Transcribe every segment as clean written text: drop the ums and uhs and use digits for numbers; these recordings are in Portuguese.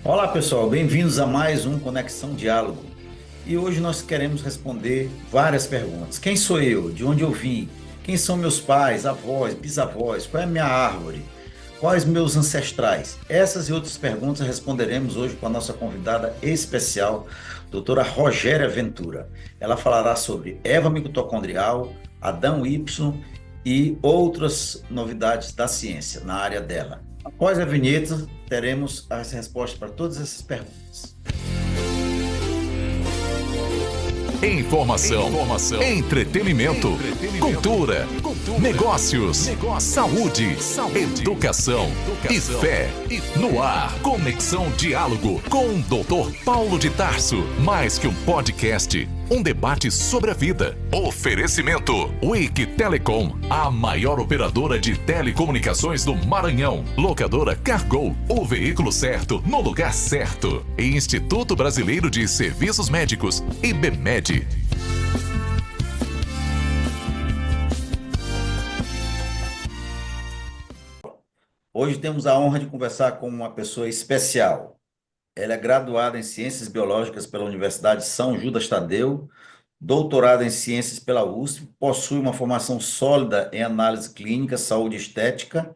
Olá pessoal, bem-vindos a mais um Conexão Diálogo. E hoje nós queremos responder várias perguntas. Quem sou eu? De onde eu vim? Quem são meus pais, avós, bisavós? Qual é a minha árvore? Quais meus ancestrais? Essas e outras perguntas responderemos hoje com a nossa convidada especial, doutora Rogéria Ventura. Ela falará sobre Eva mitocondrial, Adão Y e outras novidades da ciência na área dela. Após a vinheta, teremos as respostas para todas essas perguntas. Informação, entretenimento, cultura, negócios, saúde, educação e fé. No ar, Conexão Diálogo com o Dr. Paulo de Tarso. Mais que um podcast, um debate sobre a vida. Oferecimento Wiki Telecom, a maior operadora de telecomunicações do Maranhão. Locadora Cargo, o veículo certo no lugar certo. E Instituto Brasileiro de Serviços Médicos, IBMED. Hoje temos a honra de conversar com uma pessoa especial. Ela é graduada em Ciências Biológicas pela Universidade São Judas Tadeu, doutorada em Ciências pela USP, possui uma formação sólida em análise clínica, saúde estética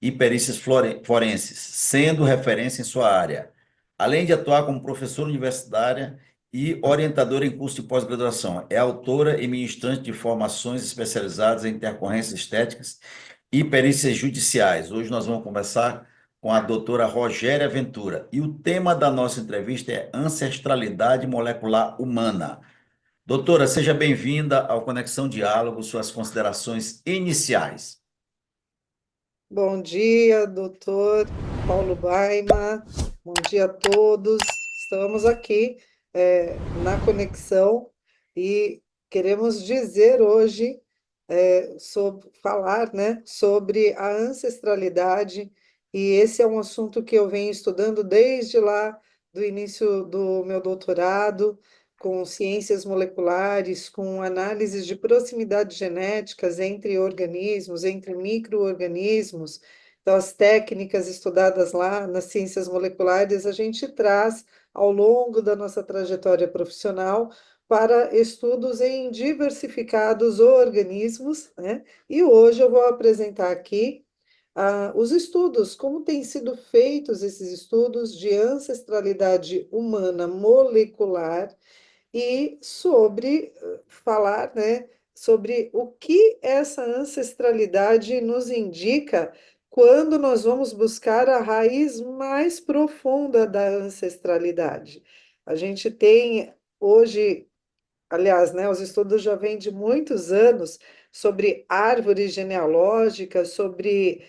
e perícias forenses, sendo referência em sua área, além de atuar como professora universitária e orientadora em curso de pós-graduação. É autora e ministrante de formações especializadas em intercorrências estéticas e perícias judiciais. Hoje nós vamos conversar com a doutora Rogéria Ventura. E o tema da nossa entrevista é ancestralidade molecular humana. Doutora, seja bem-vinda ao Conexão Diálogo, suas considerações iniciais. Bom dia, doutor Paulo Baima. Bom dia a todos. Estamos aqui na conexão e queremos dizer hoje, falar, né, sobre a ancestralidade, e esse é um assunto que eu venho estudando desde lá do início do meu doutorado, com ciências moleculares, com análises de proximidades genéticas entre organismos, entre micro-organismos. Então, as técnicas estudadas lá nas ciências moleculares, a gente traz ao longo da nossa trajetória profissional para estudos em diversificados organismos, né? E hoje eu vou apresentar aqui os estudos, como têm sido feitos esses estudos de ancestralidade humana molecular e sobre falar, né, sobre o que essa ancestralidade nos indica quando nós vamos buscar a raiz mais profunda da ancestralidade. A gente tem hoje, aliás, né, os estudos já vêm de muitos anos sobre árvores genealógicas, sobre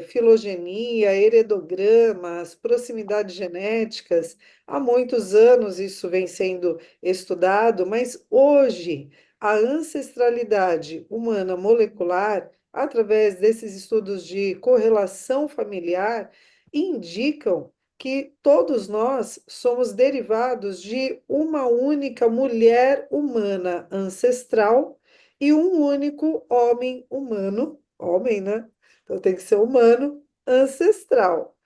filogenia, heredogramas, proximidades genéticas. Há muitos anos isso vem sendo estudado, mas hoje a ancestralidade humana molecular, através desses estudos de correlação familiar, indicam que todos nós somos derivados de uma única mulher humana ancestral e um único homem humano, homem, né? Então tem que ser humano ancestral.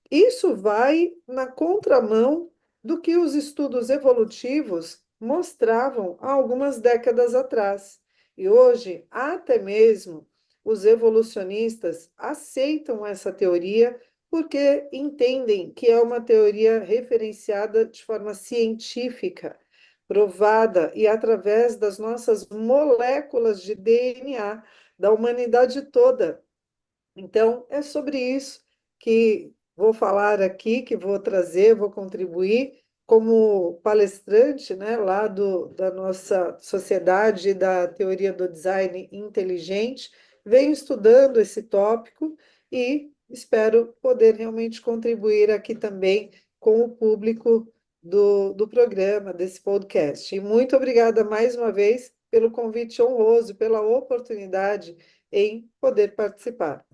Isso vai na contramão do que os estudos evolutivos mostravam há algumas décadas atrás. E hoje, até mesmo os evolucionistas aceitam essa teoria porque entendem que é uma teoria referenciada de forma científica, provada e através das nossas moléculas de DNA da humanidade toda. Então, é sobre isso que vou falar aqui, que vou trazer, vou contribuir como palestrante, né, lá da nossa sociedade da teoria do design inteligente. Venho estudando esse tópico e espero poder realmente contribuir aqui também com o público do programa, desse podcast. E muito obrigada mais uma vez pelo convite honroso, pela oportunidade em poder participar.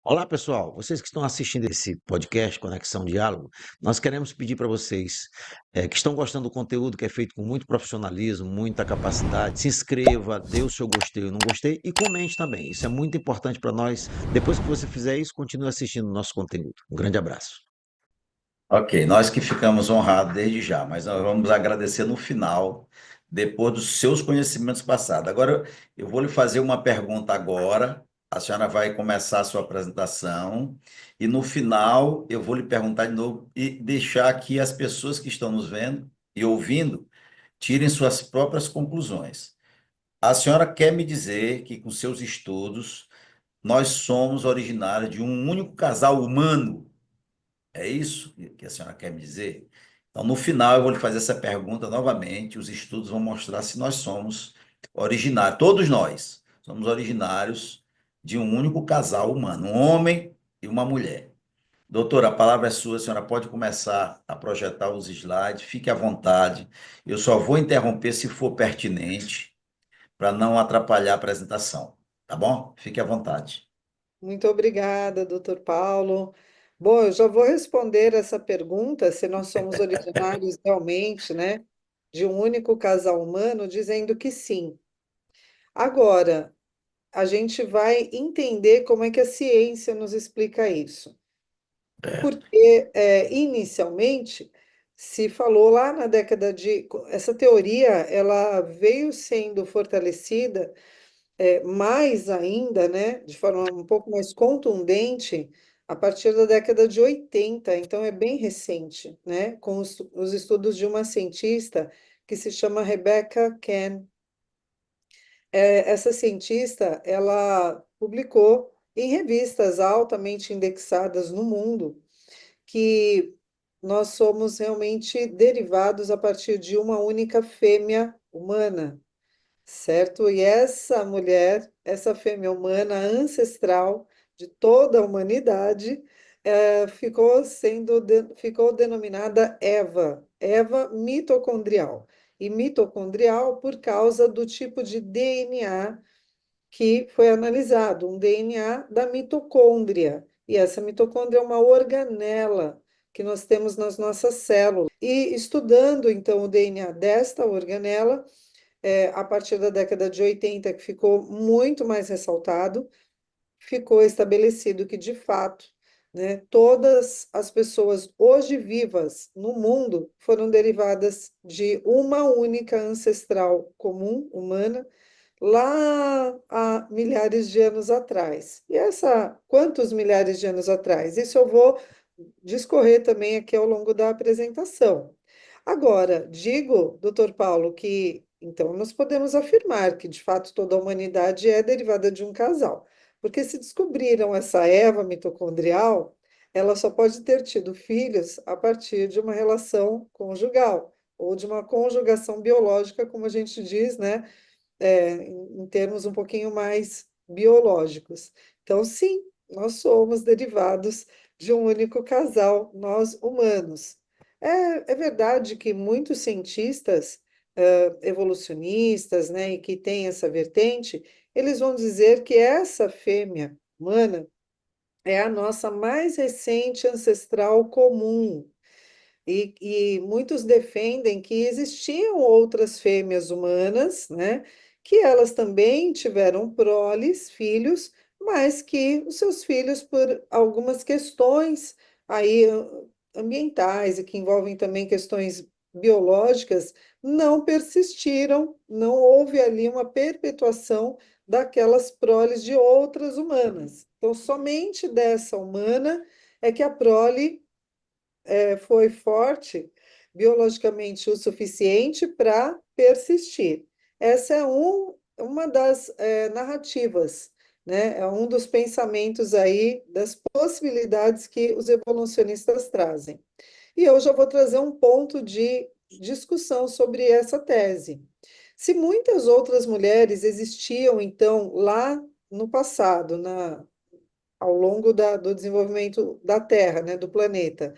Olá, pessoal. Vocês que estão assistindo esse podcast Conexão Diálogo, nós queremos pedir para vocês que estão gostando do conteúdo que é feito com muito profissionalismo, muita capacidade, se inscreva, dê o seu gostei ou não gostei e comente também. Isso é muito importante para nós. Depois que você fizer isso, continue assistindo o nosso conteúdo. Um grande abraço. Ok, nós que ficamos honrados desde já, mas nós vamos agradecer no final, depois dos seus conhecimentos passados. Agora, eu vou lhe fazer uma pergunta agora, a senhora vai começar a sua apresentação, e no final eu vou lhe perguntar de novo e deixar que as pessoas que estão nos vendo e ouvindo tirem suas próprias conclusões. A senhora quer me dizer que, com seus estudos, nós somos originários de um único casal humano? É isso que a senhora quer me dizer? Então, no final, eu vou lhe fazer essa pergunta novamente. Os estudos vão mostrar se nós somos originários, todos nós somos originários de um único casal humano, um homem e uma mulher. Doutora, a palavra é sua, a senhora pode começar a projetar os slides, fique à vontade. Eu só vou interromper se for pertinente, para não atrapalhar a apresentação, tá bom? Fique à vontade. Muito obrigada, doutor Paulo. Bom, eu já vou responder essa pergunta, se nós somos originários realmente, né, de um único casal humano, dizendo que sim. Agora, a gente vai entender como é que a ciência nos explica isso. Porque, inicialmente, se falou lá na década de... Essa teoria, ela veio sendo fortalecida mais ainda, né, de forma um pouco mais contundente, a partir da década de 80, então é bem recente, né, com os estudos de uma cientista que se chama Rebecca Cann. Essa cientista, ela publicou em revistas altamente indexadas no mundo que nós somos realmente derivados a partir de uma única fêmea humana, certo? E essa mulher, essa fêmea humana ancestral de toda a humanidade, ficou denominada Eva, Eva mitocondrial. E mitocondrial por causa do tipo de DNA que foi analisado, um DNA da mitocôndria. E essa mitocôndria é uma organela que nós temos nas nossas células. E estudando, então, o DNA desta organela, a partir da década de 80, que ficou muito mais ressaltado, ficou estabelecido que, de fato, né, todas as pessoas hoje vivas no mundo foram derivadas de uma única ancestral comum, humana, lá há milhares de anos atrás. E quantos milhares de anos atrás? Isso eu vou discorrer também aqui ao longo da apresentação. Agora, digo, doutor Paulo, que então nós podemos afirmar que de fato toda a humanidade é derivada de um casal, porque se descobriram essa Eva mitocondrial, ela só pode ter tido filhos a partir de uma relação conjugal ou de uma conjugação biológica, como a gente diz, né? Em termos um pouquinho mais biológicos. Então, sim, nós somos derivados de um único casal, nós humanos. É verdade que muitos cientistas evolucionistas, né, e que têm essa vertente, eles vão dizer que essa fêmea humana é a nossa mais recente ancestral comum. E muitos defendem que existiam outras fêmeas humanas, né, que elas também tiveram proles, filhos, mas que os seus filhos, por algumas questões aí ambientais e que envolvem também questões biológicas, não persistiram, não houve ali uma perpetuação daquelas proles de outras humanas. Então, somente dessa humana é que a prole foi forte biologicamente o suficiente para persistir. Essa é uma das narrativas, né? É um dos pensamentos aí, das possibilidades que os evolucionistas trazem. E eu já vou trazer um ponto de discussão sobre essa tese. Se muitas outras mulheres existiam, então, lá no passado, ao longo do desenvolvimento da Terra, né, do planeta,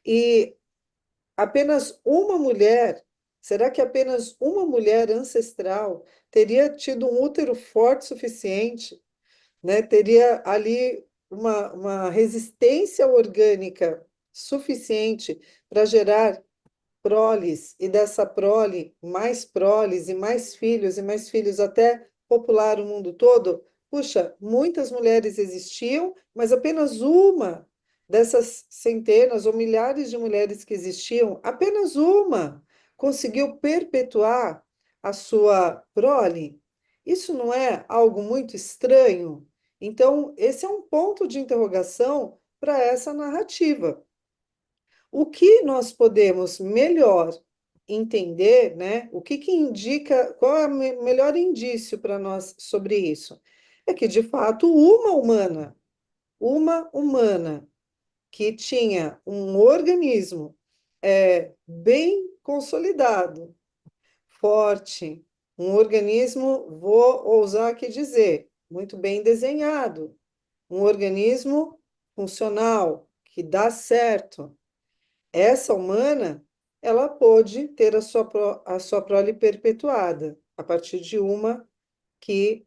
e apenas uma mulher, será que apenas uma mulher ancestral teria tido um útero forte o suficiente, né? Teria ali uma resistência orgânica suficiente para gerar proles, e dessa prole, mais proles e mais filhos até popular o mundo todo? Puxa, muitas mulheres existiam, mas apenas uma dessas centenas ou milhares de mulheres que existiam, apenas uma conseguiu perpetuar a sua prole? Isso não é algo muito estranho? Então, esse é um ponto de interrogação para essa narrativa. O que nós podemos melhor entender, né? O que que indica, qual é o melhor indício para nós sobre isso? É que, de fato, uma humana que tinha um organismo bem consolidado, forte, um organismo, vou ousar aqui dizer, muito bem desenhado, um organismo funcional, que dá certo. Essa humana, ela pôde ter a sua prole perpetuada, a partir de uma que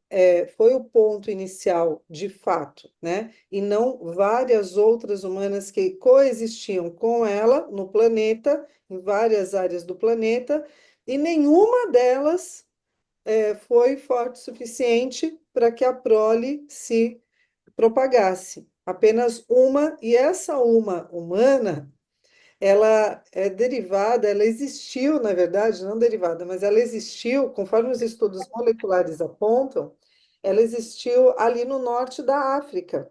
foi o ponto inicial, de fato, né? E não várias outras humanas que coexistiam com ela no planeta, em várias áreas do planeta, e nenhuma delas foi forte o suficiente para que a prole se propagasse. Apenas uma, e essa uma humana, ela é derivada, ela existiu, na verdade, não derivada, mas ela existiu, conforme os estudos moleculares apontam, ela existiu ali no norte da África,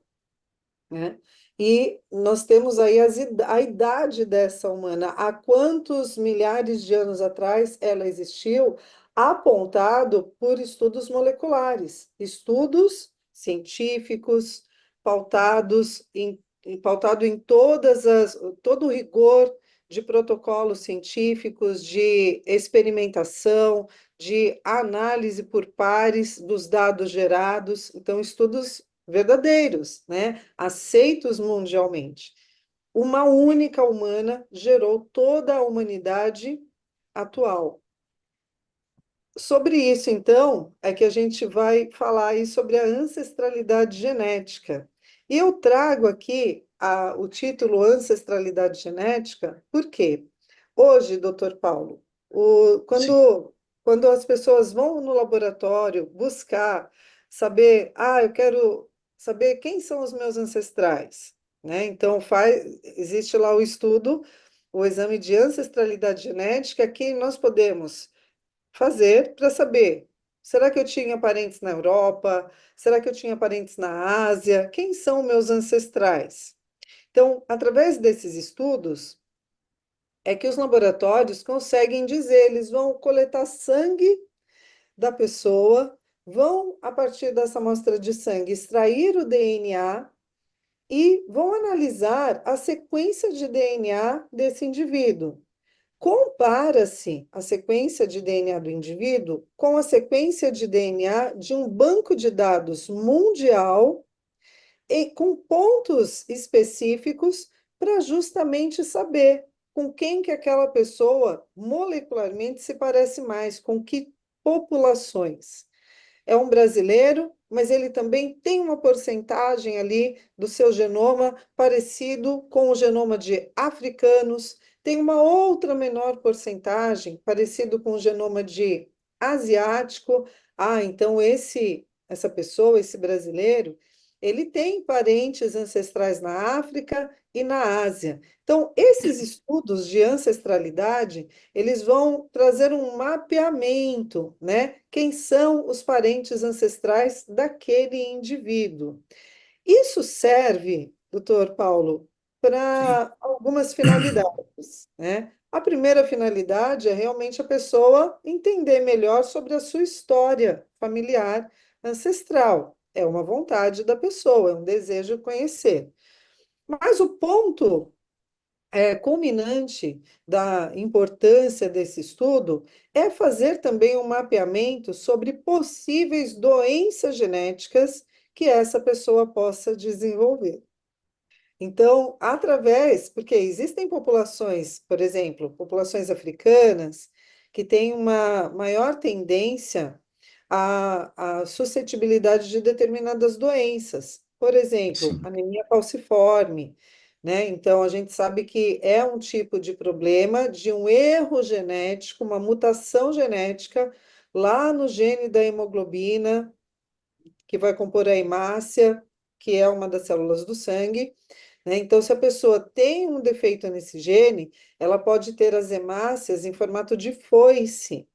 né? E nós temos aí a idade dessa humana, há quantos milhares de anos atrás ela existiu, apontado por estudos moleculares, estudos científicos, pautados pautado em todo o rigor de protocolos científicos, de experimentação, de análise por pares dos dados gerados, então estudos verdadeiros, né? Aceitos mundialmente. Uma única humana gerou toda a humanidade atual. Sobre isso, então, é que a gente vai falar aí sobre a ancestralidade genética. E eu trago aqui o título Ancestralidade Genética, por quê? Hoje, doutor Paulo, Sim. quando as pessoas vão no laboratório buscar saber, eu quero saber quem são os meus ancestrais, né? Então, existe lá o estudo, o exame de ancestralidade genética, que nós podemos fazer para saber: será que eu tinha parentes na Europa? Será que eu tinha parentes na Ásia? Quem são meus ancestrais? Então, através desses estudos, é que os laboratórios conseguem dizer, eles vão coletar sangue da pessoa, vão, a partir dessa amostra de sangue, extrair o DNA e vão analisar a sequência de DNA desse indivíduo. Compara-se a sequência de DNA do indivíduo com a sequência de DNA de um banco de dados mundial e com pontos específicos para justamente saber com quem que aquela pessoa molecularmente se parece mais, com que populações. É um brasileiro, mas ele também tem uma porcentagem ali do seu genoma parecido com o genoma de africanos, tem uma outra menor porcentagem parecido com o genoma de asiático. Então essa pessoa, esse brasileiro, ele tem parentes ancestrais na África e na Ásia. Então, esses estudos de ancestralidade, eles vão trazer um mapeamento, né? Quem são os parentes ancestrais daquele indivíduo. Isso serve, doutor Paulo, Sim. para algumas finalidades, né? A primeira finalidade é realmente a pessoa entender melhor sobre a sua história familiar ancestral. É uma vontade da pessoa, é um desejo de conhecer. Mas o ponto culminante da importância desse estudo é fazer também um mapeamento sobre possíveis doenças genéticas que essa pessoa possa desenvolver. Então, porque existem populações, por exemplo, populações africanas, que têm uma maior tendência à suscetibilidade de determinadas doenças. Por exemplo, Sim. anemia falciforme, né? Então, a gente sabe que é um tipo de problema de um erro genético, uma mutação genética lá no gene da hemoglobina, que vai compor a hemácia, que é uma das células do sangue, né? Então, se a pessoa tem um defeito nesse gene, ela pode ter as hemácias em formato de foice.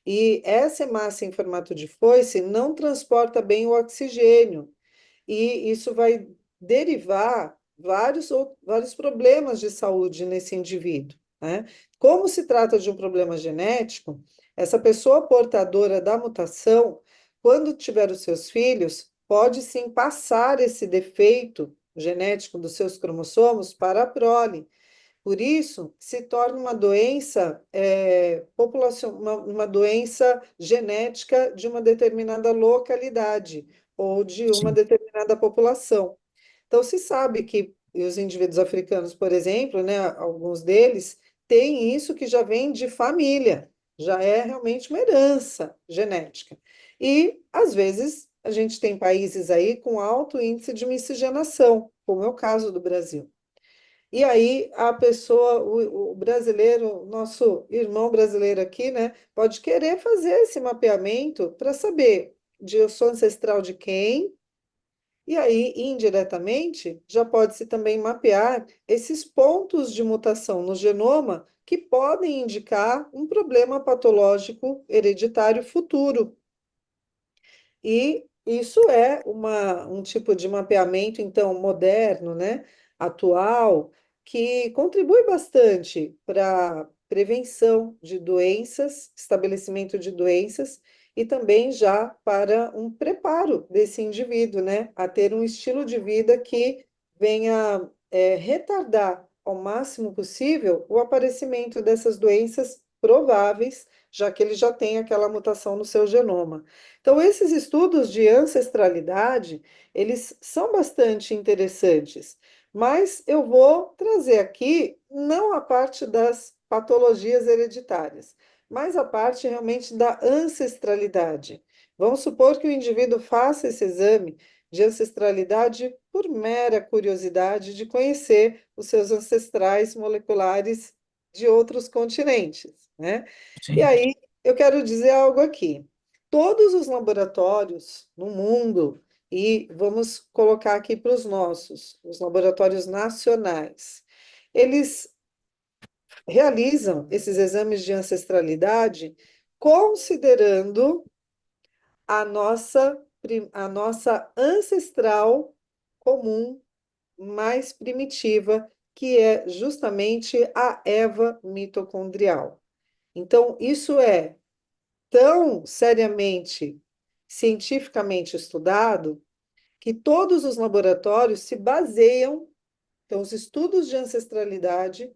E essa hemácia em formato de foice não transporta bem o oxigênio. E isso vai derivar vários problemas de saúde nesse indivíduo, né? Como se trata de um problema genético, essa pessoa portadora da mutação, quando tiver os seus filhos, pode sim passar esse defeito genético dos seus cromossomos para a prole. Por isso, se torna uma doença, uma doença genética de uma determinada localidade ou de uma Sim, determinada população. Então, se sabe que os indivíduos africanos, por exemplo, né, alguns deles, têm isso que já vem de família, já é realmente uma herança genética. E, às vezes, a gente tem países aí com alto índice de miscigenação, como é o caso do Brasil. E aí a pessoa, o brasileiro, nosso irmão brasileiro aqui, né, pode querer fazer esse mapeamento para saber de eu sou ancestral de quem, e aí, indiretamente, já pode-se também mapear esses pontos de mutação no genoma que podem indicar um problema patológico hereditário futuro. E isso é um tipo de mapeamento, então, moderno, né, atual, que contribui bastante para prevenção de doenças, estabelecimento de doenças, e também já para um preparo desse indivíduo, né, a ter um estilo de vida que venha, retardar ao máximo possível o aparecimento dessas doenças prováveis, já que ele já tem aquela mutação no seu genoma. Então, esses estudos de ancestralidade, eles são bastante interessantes, mas eu vou trazer aqui não a parte das patologias hereditárias, mas a parte realmente da ancestralidade. Vamos supor que o indivíduo faça esse exame de ancestralidade por mera curiosidade de conhecer os seus ancestrais moleculares de outros continentes, né? E sim, aí eu quero dizer algo aqui. Todos os laboratórios no mundo, e vamos colocar aqui para os nossos, os laboratórios nacionais, eles realizam esses exames de ancestralidade considerando a nossa ancestral comum mais primitiva, que é justamente a Eva mitocondrial. Então, isso é tão seriamente, cientificamente estudado, que todos os laboratórios se baseiam, então, os estudos de ancestralidade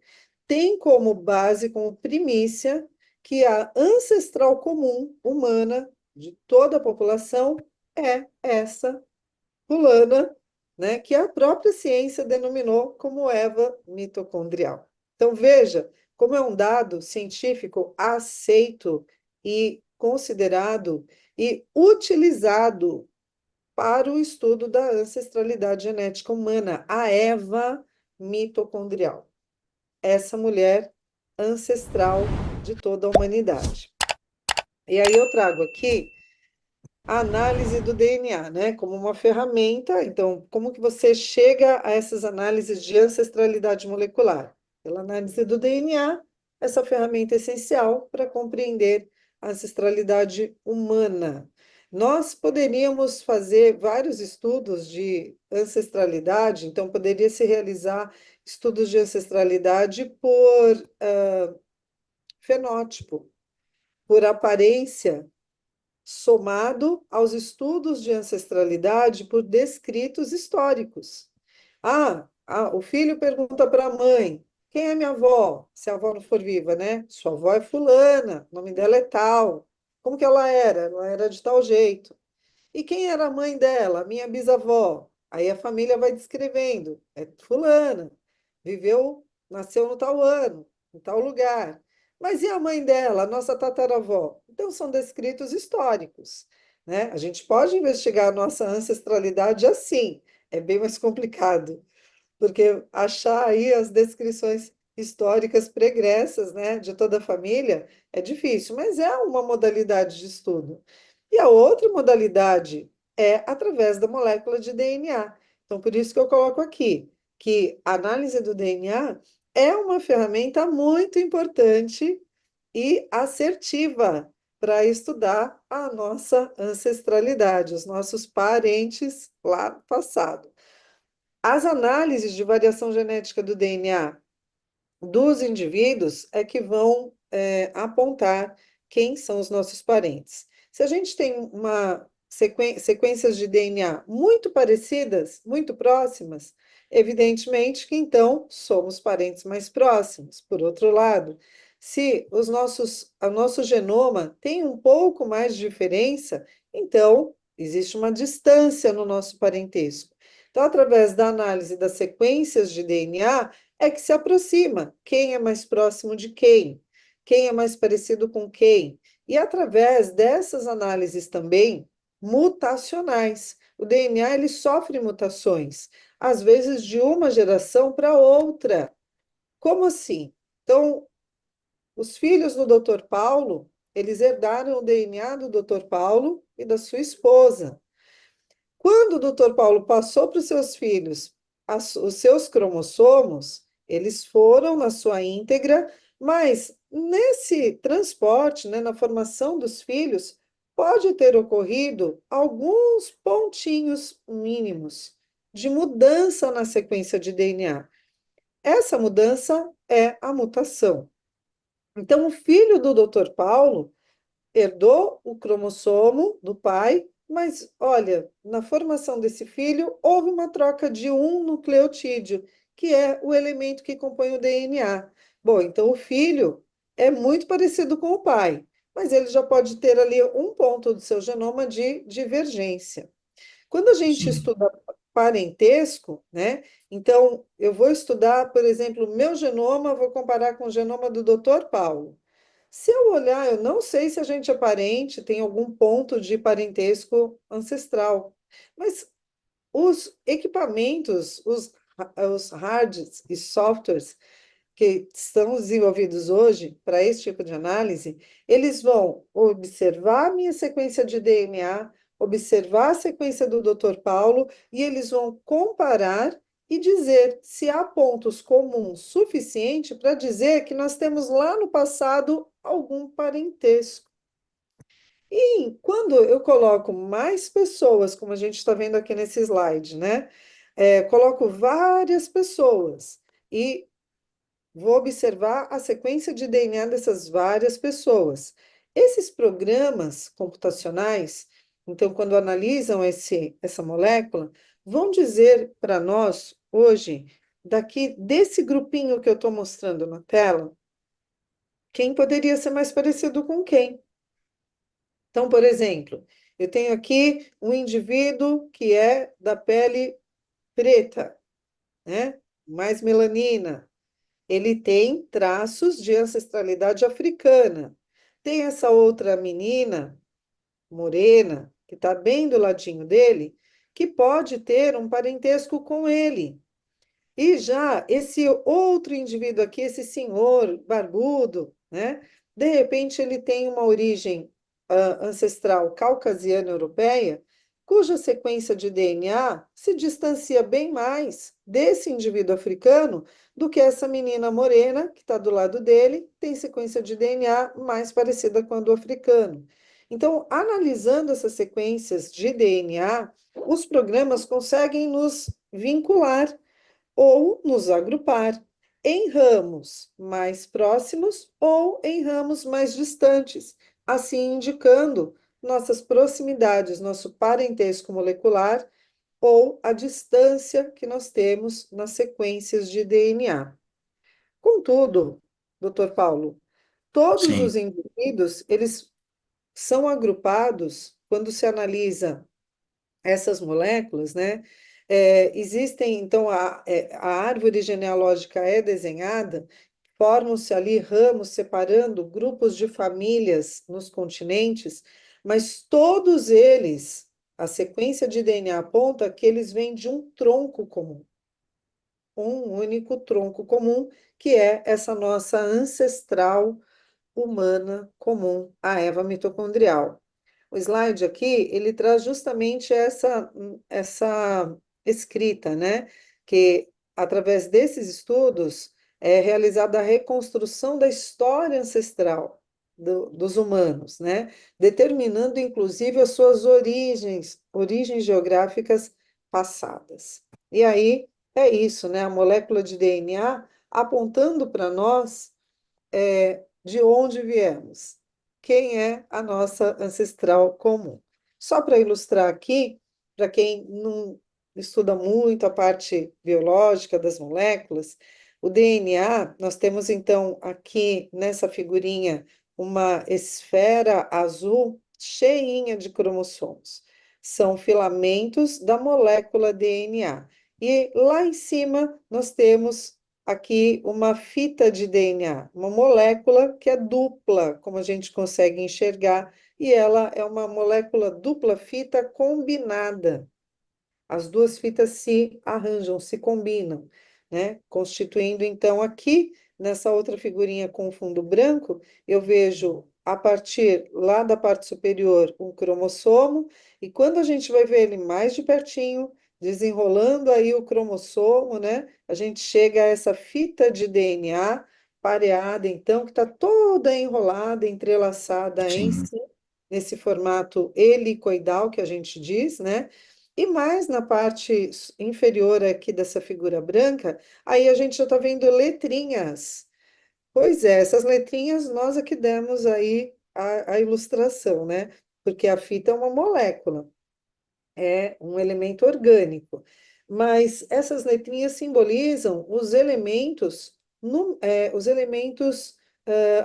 têm como base, como primícia, que a ancestral comum humana de toda a população é essa fulana, né, que a própria ciência denominou como Eva mitocondrial. Então, veja como é um dado científico aceito e considerado e utilizado para o estudo da ancestralidade genética humana, a Eva mitocondrial, essa mulher ancestral de toda a humanidade. E aí eu trago aqui a análise do DNA, né, como uma ferramenta. Então, como que você chega a essas análises de ancestralidade molecular? Pela análise do DNA, essa ferramenta é essencial para compreender a ancestralidade humana. Nós poderíamos fazer vários estudos de ancestralidade, então poderia se realizar estudos de ancestralidade por fenótipo, por aparência somado aos estudos de ancestralidade por descritos históricos. O filho pergunta para a mãe: quem é minha avó? Se a avó não for viva, né? Sua avó é fulana, o nome dela é tal. Como que ela era? Ela era de tal jeito. E quem era a mãe dela? Minha bisavó. Aí a família vai descrevendo. É fulana, viveu, nasceu no tal ano, em tal lugar. Mas e a mãe dela, a nossa tataravó? Então são descritos históricos, né? A gente pode investigar a nossa ancestralidade assim. É bem mais complicado porque achar aí as descrições históricas pregressas, né, de toda a família é difícil, mas é uma modalidade de estudo. E a outra modalidade é através da molécula de DNA. Então, por isso que eu coloco aqui. que a análise do DNA é uma ferramenta muito importante e assertiva para estudar a nossa ancestralidade, os nossos parentes lá no passado. As análises de variação genética do DNA dos indivíduos é que vão apontar quem são os nossos parentes. Se a gente tem uma sequências de DNA muito parecidas, muito próximas, evidentemente que então somos parentes mais próximos. Por outro lado, se o nosso genoma tem um pouco mais de diferença, então existe uma distância no nosso parentesco. Então, através da análise das sequências de DNA, é que se aproxima quem é mais próximo de quem é mais parecido com quem. E através dessas análises também mutacionais. O DNA ele sofre mutações, às vezes de uma geração para outra. Como assim? Então, os filhos do Dr. Paulo, eles herdaram o DNA do Dr. Paulo e da sua esposa. Quando o doutor Paulo passou para os seus filhos os seus cromossomos, eles foram na sua íntegra, mas nesse transporte, né, na formação dos filhos, pode ter ocorrido alguns pontinhos mínimos de mudança na sequência de DNA. Essa mudança é a mutação. Então, o filho do doutor Paulo herdou o cromossomo do pai, mas olha, na formação desse filho houve uma troca de um nucleotídeo, que é o elemento que compõe o DNA. Bom, então o filho é muito parecido com o pai, mas ele já pode ter ali um ponto do seu genoma de divergência. Quando a gente Sim. estuda parentesco, né? Então, eu vou estudar, por exemplo, o meu genoma, vou comparar com o genoma do Dr. Paulo. Se eu olhar, eu não sei se a gente é parente, tem algum ponto de parentesco ancestral, mas os equipamentos, os hards e softwares que estão desenvolvidos hoje para esse tipo de análise, eles vão observar a minha sequência de DNA, observar a sequência do Dr. Paulo e eles vão comparar e dizer se há pontos comuns suficiente para dizer que nós temos lá no passado algum parentesco. E quando eu coloco mais pessoas, como a gente está vendo aqui nesse slide, né? Coloco várias pessoas e vou observar a sequência de DNA dessas várias pessoas. Esses programas computacionais, então, quando analisam essa molécula, vão dizer para nós, hoje, daqui desse grupinho que eu estou mostrando na tela, quem poderia ser mais parecido com quem. Então, por exemplo, eu tenho aqui um indivíduo que é da pele preta, né? Mais melanina. Ele tem traços de ancestralidade africana. Tem essa outra menina, morena, que está bem do ladinho dele, que pode ter um parentesco com ele. E já esse outro indivíduo aqui, esse senhor barbudo, né? De repente ele tem uma origem ancestral caucasiana europeia, cuja sequência de DNA se distancia bem mais desse indivíduo africano do que essa menina morena que está do lado dele, tem sequência de DNA mais parecida com a do africano. Então, analisando essas sequências de DNA, os programas conseguem nos vincular ou nos agrupar em ramos mais próximos ou em ramos mais distantes, assim indicando nossas proximidades, nosso parentesco molecular ou a distância que nós temos nas sequências de DNA. Contudo, doutor Paulo, todos os Sim. indivíduos, eles são agrupados quando se analisa essas moléculas, né? Existem, então, a árvore genealógica é desenhada, formam-se ali ramos separando grupos de famílias nos continentes, mas todos eles, a sequência de DNA aponta que eles vêm de um tronco comum, um único tronco comum, que é essa nossa ancestral humana comum, a Eva mitocondrial. O slide aqui, ele traz justamente essa escrita, né? Que através desses estudos, é realizada a reconstrução da história ancestral dos humanos, né? Determinando, inclusive, as suas origens geográficas passadas. E aí é isso, né? A molécula de DNA apontando para nós de onde viemos, quem é a nossa ancestral comum. Só para ilustrar aqui, para quem não estuda muito a parte biológica das moléculas, o DNA, nós temos então aqui nessa figurinha uma esfera azul cheinha de cromossomos. São filamentos da molécula DNA. E lá em cima nós temos aqui uma fita de DNA, uma molécula que é dupla, como a gente consegue enxergar, e ela é uma molécula dupla fita combinada. As duas fitas se arranjam, se combinam, né? Constituindo então aqui, nessa outra figurinha com fundo branco, eu vejo a partir lá da parte superior um cromossomo, e quando a gente vai ver ele mais de pertinho, desenrolando aí o cromossomo, né? A gente chega a essa fita de DNA pareada, então, que está toda enrolada, entrelaçada em Sim, si, nesse formato helicoidal que a gente diz, né? E mais na parte inferior aqui dessa figura branca, aí a gente já está vendo letrinhas. Pois é, essas letrinhas nós é que demos aí a ilustração, né? Porque a fita é uma molécula, é um elemento orgânico. Mas essas letrinhas simbolizam os elementos, os elementos,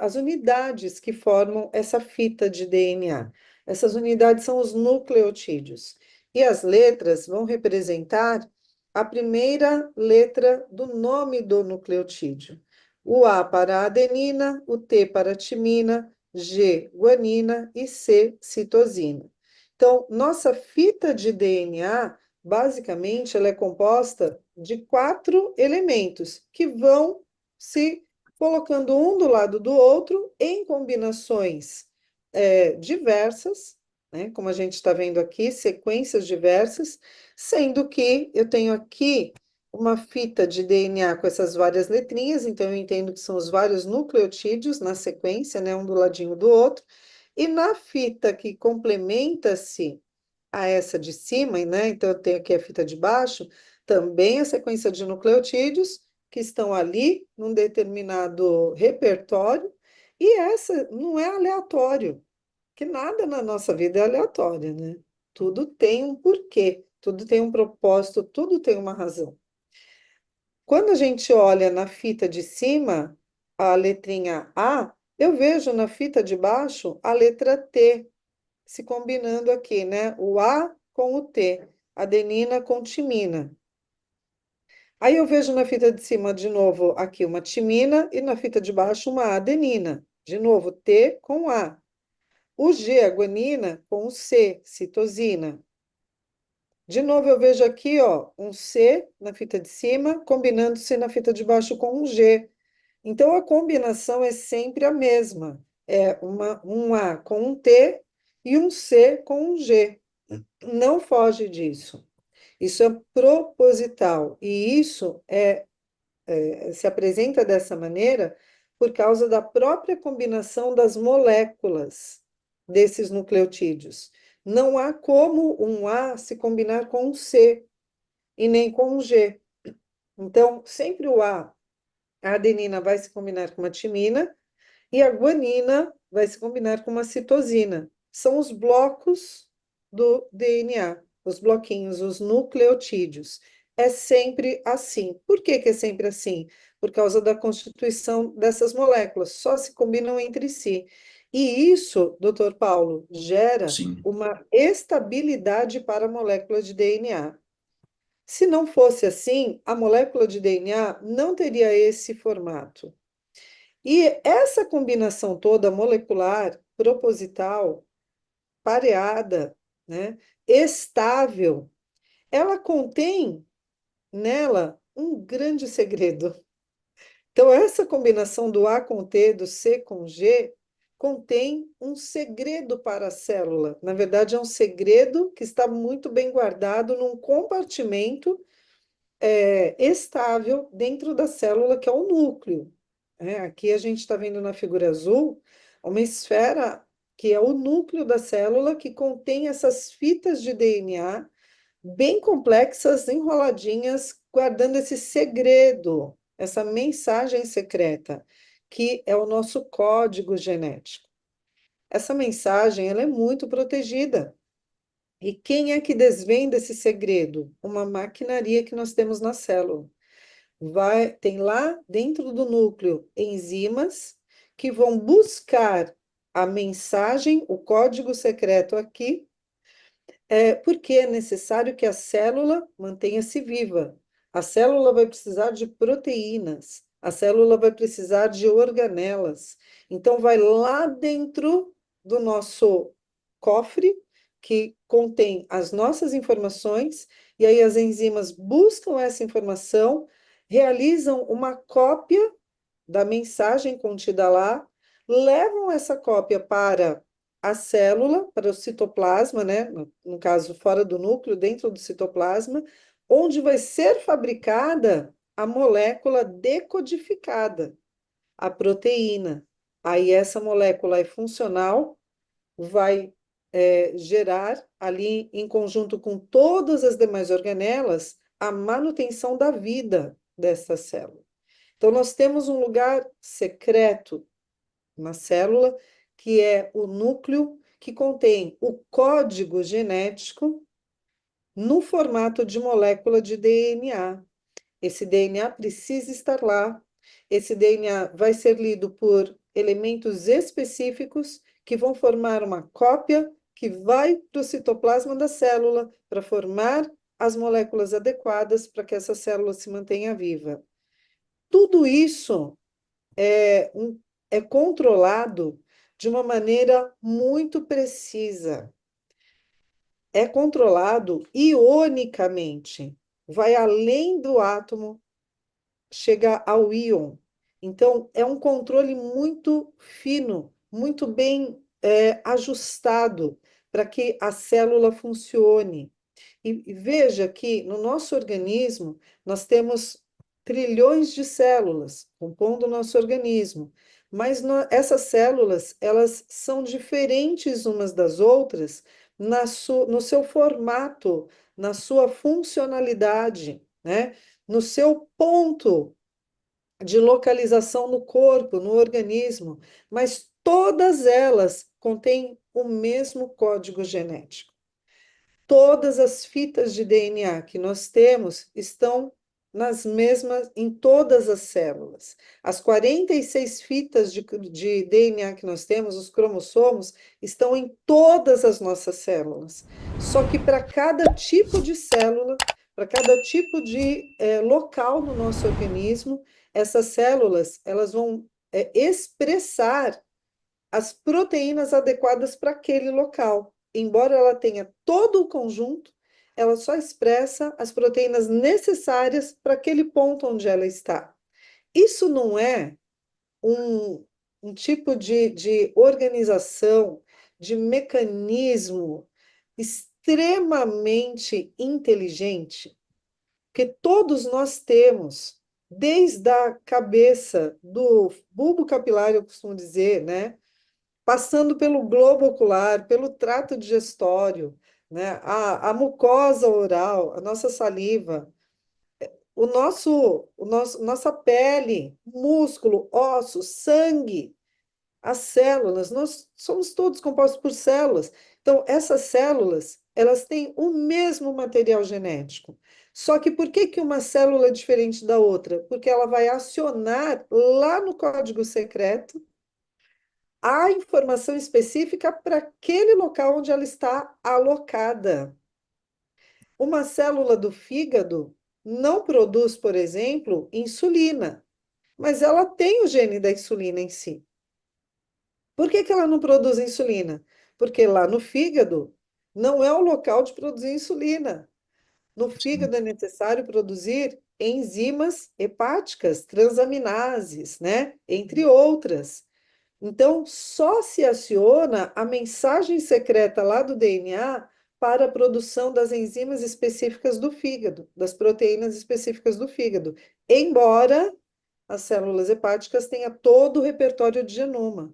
as unidades que formam essa fita de DNA. Essas unidades são os nucleotídeos. E as letras vão representar a primeira letra do nome do nucleotídeo. O A para adenina, o T para timina, G, guanina e C, citosina. Então, nossa fita de DNA, basicamente, ela é composta de 4 elementos que vão se colocando um do lado do outro em combinações diversas, né? Como a gente está vendo aqui, sequências diversas, sendo que eu tenho aqui uma fita de DNA com essas várias letrinhas, então eu entendo que são os vários nucleotídeos na sequência, né? Um do ladinho do outro. E na fita que complementa-se a essa de cima, né? Então, eu tenho aqui a fita de baixo, também a sequência de nucleotídeos que estão ali num determinado repertório, e essa não é aleatório, que nada na nossa vida é aleatório, né? Tudo tem um porquê, tudo tem um propósito, tudo tem uma razão. Quando a gente olha na fita de cima, a letrinha A, eu vejo na fita de baixo a letra T, se combinando aqui, né? O A com o T, adenina com timina. Aí eu vejo na fita de cima, de novo, aqui uma timina e na fita de baixo uma adenina. De novo, T com A. O G, a guanina, com o C, citosina. De novo, eu vejo aqui, ó, um C na fita de cima, combinando-se na fita de baixo com um G. Então, a combinação é sempre a mesma. É um A com um T e um C com um G. Não foge disso. Isso é proposital. E isso se apresenta dessa maneira por causa da própria combinação das moléculas desses nucleotídeos. Não há como um A se combinar com um C e nem com um G. Então, sempre a adenina vai se combinar com uma timina e a guanina vai se combinar com uma citosina. São os blocos do DNA, os bloquinhos, os nucleotídeos. É sempre assim. Por que que é sempre assim? Por causa da constituição dessas moléculas, só se combinam entre si. E isso, doutor Paulo, gera sim. uma estabilidade para a molécula de DNA. Se não fosse assim, a molécula de DNA não teria esse formato. E essa combinação toda molecular, proposital, pareada, né, estável, ela contém nela um grande segredo. Então, essa combinação do A com T, do C com G, contém um segredo para a célula. Na verdade, é um segredo que está muito bem guardado num compartimento estável dentro da célula, que é o núcleo. Aqui a gente está vendo na figura azul uma esfera que é o núcleo da célula, que contém essas fitas de DNA bem complexas, enroladinhas, guardando esse segredo, essa mensagem secreta, que é o nosso código genético. Essa mensagem, ela é muito protegida. E quem é que desvenda esse segredo? Uma maquinaria que nós temos na célula. Tem lá dentro do núcleo enzimas que vão buscar a mensagem, o código secreto aqui, porque é necessário que a célula mantenha-se viva. A célula vai precisar de proteínas, a célula vai precisar de organelas. Então, vai lá dentro do nosso cofre, que contém as nossas informações, e aí as enzimas buscam essa informação, realizam uma cópia da mensagem contida lá, levam essa cópia para a célula, para o citoplasma, né? No caso, fora do núcleo, dentro do citoplasma, onde vai ser fabricada a molécula decodificada, a proteína. Aí essa molécula é funcional, vai gerar ali, em conjunto com todas as demais organelas, a manutenção da vida dessa célula. Então, nós temos um lugar secreto na célula, que é o núcleo, que contém o código genético no formato de molécula de DNA. Esse DNA precisa estar lá. Esse DNA vai ser lido por elementos específicos que vão formar uma cópia que vai para o citoplasma da célula para formar as moléculas adequadas para que essa célula se mantenha viva. Tudo isso é controlado de uma maneira muito precisa. É controlado ionicamente, vai além do átomo, chega ao íon. Então, é um controle muito fino, muito bem ajustado para que a célula funcione. E veja que no nosso organismo nós temos trilhões de células compondo o nosso organismo, mas essas células elas são diferentes umas das outras no seu formato, na sua funcionalidade, né? No seu ponto de localização no corpo, no organismo, mas todas elas contêm o mesmo código genético. Todas as fitas de DNA que nós temos estão nas mesmas, em todas as células. As 46 fitas de DNA que nós temos, os cromossomos, estão em todas as nossas células. Só que para cada tipo de célula, para cada tipo de local no nosso organismo, essas células elas vão expressar as proteínas adequadas para aquele local. Embora ela tenha todo o conjunto, ela só expressa as proteínas necessárias para aquele ponto onde ela está. Isso não é um tipo de organização, de mecanismo extremamente inteligente, que todos nós temos, desde a cabeça do bulbo capilar, eu costumo dizer, né? Passando pelo globo ocular, pelo trato digestório, né? A mucosa oral, a nossa saliva, nossa pele, músculo, ossos, sangue, as células, nós somos todos compostos por células. Então, essas células, elas têm o mesmo material genético. Só que por que que uma célula é diferente da outra? Porque ela vai acionar lá no código secreto a informação específica para aquele local onde ela está alocada. Uma célula do fígado não produz, por exemplo, insulina, mas ela tem o gene da insulina em si. Por que que ela não produz insulina? Porque lá no fígado não é o local de produzir insulina. No fígado é necessário produzir enzimas hepáticas, transaminases, né? Entre outras. Então, só se aciona a mensagem secreta lá do DNA para a produção das enzimas específicas do fígado, das proteínas específicas do fígado, embora as células hepáticas tenham todo o repertório de genoma.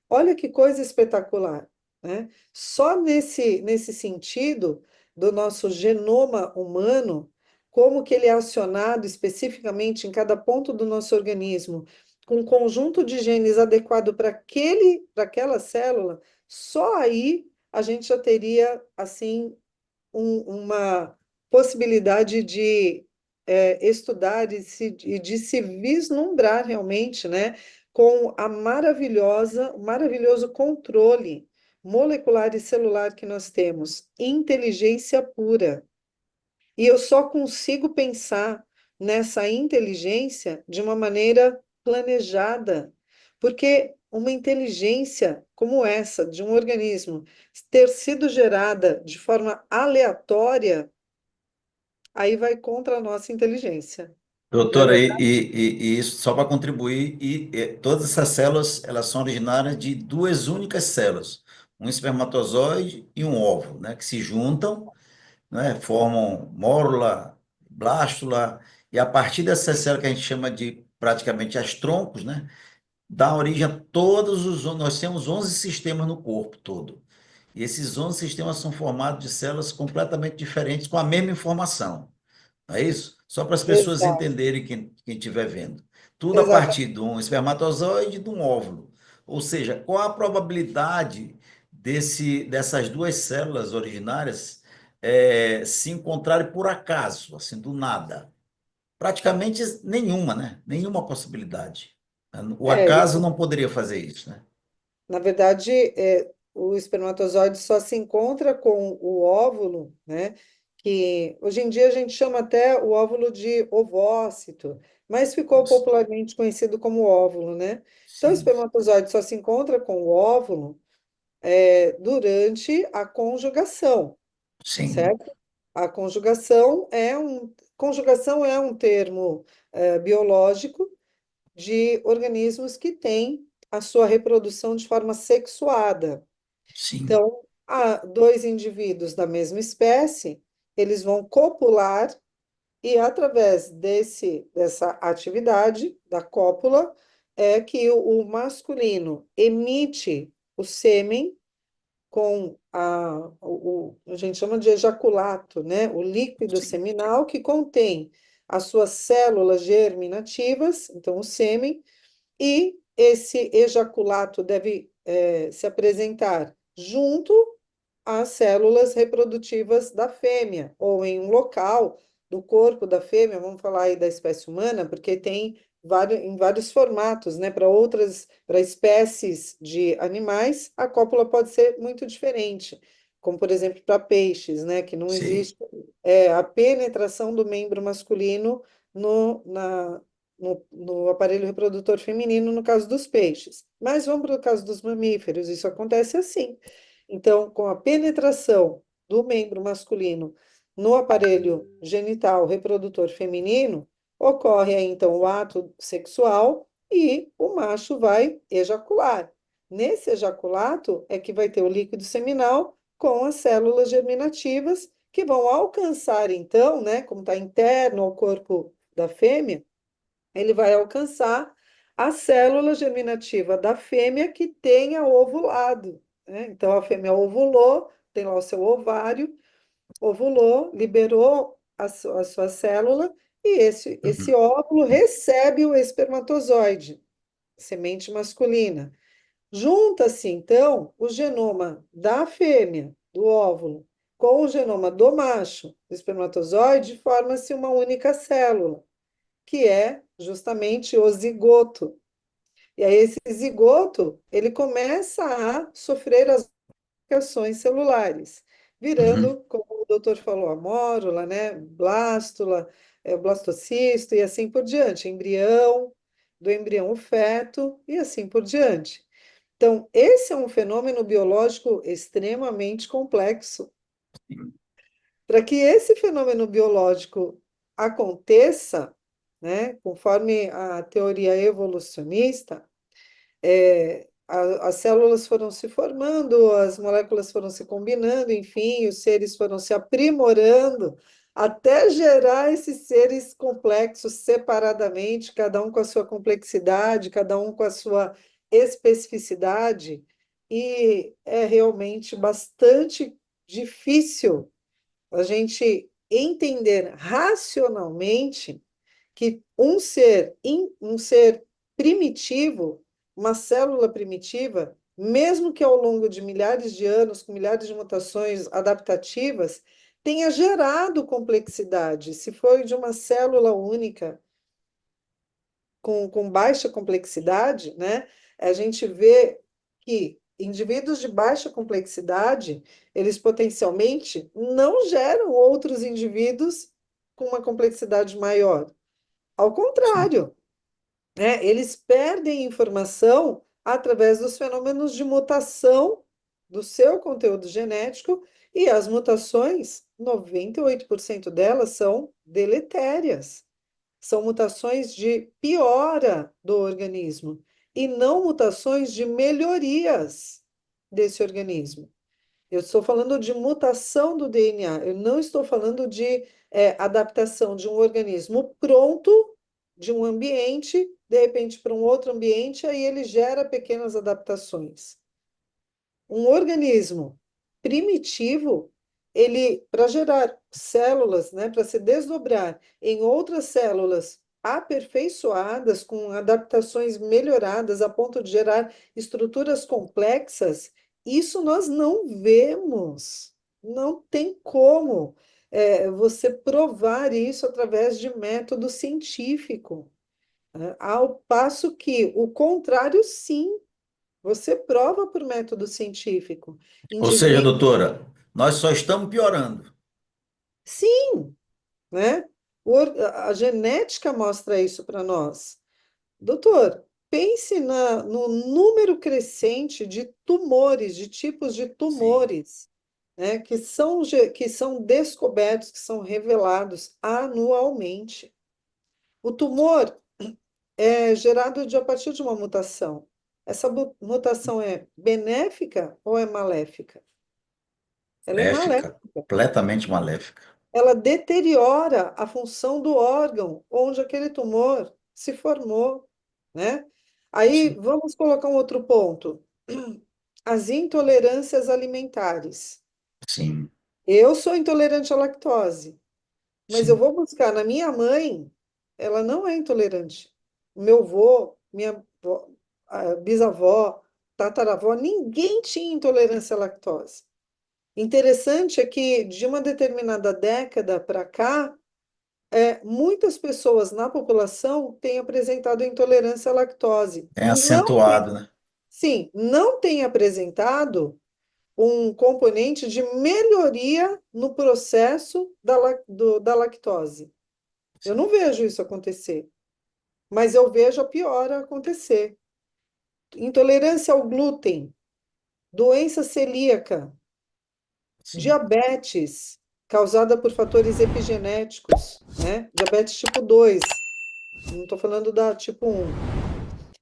Olha que coisa espetacular, né? Só nesse sentido do nosso genoma humano, como que ele é acionado especificamente em cada ponto do nosso organismo, com um conjunto de genes adequado para aquela célula, só aí a gente já teria, assim, uma possibilidade de estudar e de se vislumbrar realmente, né, com o maravilhoso controle molecular e celular que nós temos, inteligência pura. E eu só consigo pensar nessa inteligência de uma maneira planejada, porque uma inteligência como essa, de um organismo, ter sido gerada de forma aleatória, aí vai contra a nossa inteligência. Não é Doutora, verdade? e isso só para contribuir, todas essas células, elas são originárias de duas únicas células, um espermatozoide e um óvulo, né, que se juntam, né, formam mórula, blástula, e a partir dessas células que a gente chama de praticamente as troncos, né, dá origem a nós temos 11 sistemas no corpo todo, e esses 11 sistemas são formados de células completamente diferentes com a mesma informação. Não é isso? Só para as pessoas Exato, entenderem, quem estiver vendo. Tudo a partir exatamente. de um espermatozoide e de um óvulo. Ou seja, qual a probabilidade dessas duas células originárias se encontrarem por acaso, assim, do nada? Praticamente nenhuma, né? Nenhuma possibilidade. O É, acaso não poderia fazer isso, né? na verdade, o espermatozoide só se encontra com o óvulo, né? Que hoje em dia a gente chama até o óvulo de ovócito, mas ficou Isso. popularmente conhecido como óvulo, né? Então, o Sim, espermatozoide só se encontra com o óvulo durante a conjugação, sim, certo? A conjugação é um termo biológico de organismos que têm a sua reprodução de forma sexuada. sim, Então, há dois indivíduos da mesma espécie, eles vão copular e através dessa atividade da cópula é que o masculino emite o sêmen com a gente chama de ejaculato, né? O líquido sim, seminal que contém as suas células germinativas, então o sêmen, e esse ejaculato deve se apresentar junto às células reprodutivas da fêmea, ou em um local do corpo da fêmea, vamos falar aí da espécie humana, porque tem em vários formatos, né? Para espécies de animais, a cópula pode ser muito diferente, como por exemplo para peixes, né? Que não sim. existe a penetração do membro masculino no, na, no aparelho reprodutor feminino, no caso dos peixes. Mas vamos para o caso dos mamíferos, isso acontece assim. Então, com a penetração do membro masculino no aparelho genital reprodutor feminino, ocorre aí, então o ato sexual e o macho vai ejacular. Nesse ejaculato é que vai ter o líquido seminal com as células germinativas que vão alcançar, então, né, como está interno ao corpo da fêmea, ele vai alcançar a célula germinativa da fêmea que tenha ovulado, né? Então, a fêmea ovulou, tem lá o seu ovário, ovulou, liberou a sua célula, e esse Uhum. óvulo recebe o espermatozoide, semente masculina. Junta-se, então, o genoma da fêmea, do óvulo, com o genoma do macho, do espermatozoide, forma-se uma única célula que é justamente o zigoto. E aí esse zigoto, ele começa a sofrer as modificações celulares, Uhum. virando, como o doutor falou, a mórula, né, blástula, blastocisto e assim por diante, embrião, do embrião o feto e assim por diante. Então, esse é um fenômeno biológico extremamente complexo. Para que esse fenômeno biológico aconteça, né, conforme a teoria evolucionista, as células foram se formando, as moléculas foram se combinando, enfim, os seres foram se aprimorando até gerar esses seres complexos separadamente, cada um com a sua complexidade, cada um com a sua especificidade, e é realmente bastante difícil a gente entender racionalmente que um ser primitivo, uma célula primitiva, mesmo que ao longo de milhares de anos, com milhares de mutações adaptativas, tenha gerado complexidade. Se foi de uma célula única, com baixa complexidade, né? A gente vê que indivíduos de baixa complexidade, eles potencialmente não geram outros indivíduos com uma complexidade maior. Ao Sim. contrário, né? Eles perdem informação através dos fenômenos de mutação do seu conteúdo genético, e as mutações, 98% delas são deletérias. São mutações de piora do organismo e não mutações de melhorias desse organismo. Eu estou falando de mutação do DNA, eu não estou falando de adaptação de um organismo pronto, de um ambiente, de repente para um outro ambiente, aí ele gera pequenas adaptações. Um organismo primitivo, ele, para gerar células, né, para se desdobrar em outras células aperfeiçoadas, com adaptações melhoradas, a ponto de gerar estruturas complexas, isso nós não vemos. Não tem como você provar isso através de método científico, né? Ao passo que o contrário, sim, você prova por método científico. Ou seja, Indivíduo, doutora, nós só estamos piorando. sim, né? A genética mostra isso para nós. Doutor, pense no número crescente de tumores, de tipos de Sim, tumores, né, que são descobertos, que são revelados anualmente. O tumor é gerado a partir de uma mutação. Essa mutação é benéfica ou é maléfica? Ela é maléfica, maléfica. completamente maléfica. Ela deteriora a função do órgão onde aquele tumor se formou, né? Aí Sim, vamos colocar um outro ponto. As intolerâncias alimentares. sim, Eu sou intolerante à lactose, mas eu sim, vou buscar na minha mãe, ela não é intolerante. Meu avô, a bisavó, tataravó, ninguém tinha intolerância à lactose. Interessante é que de uma determinada década para cá, muitas pessoas na população têm apresentado intolerância à lactose. é Não tem, acentuado, né? sim, não tem apresentado um componente de melhoria no processo da lactose. Eu Sim, não vejo isso acontecer, mas eu vejo a piora acontecer. Intolerância ao glúten, doença celíaca, sim, diabetes causada por fatores epigenéticos, né? Diabetes tipo 2, não estou falando da tipo 1.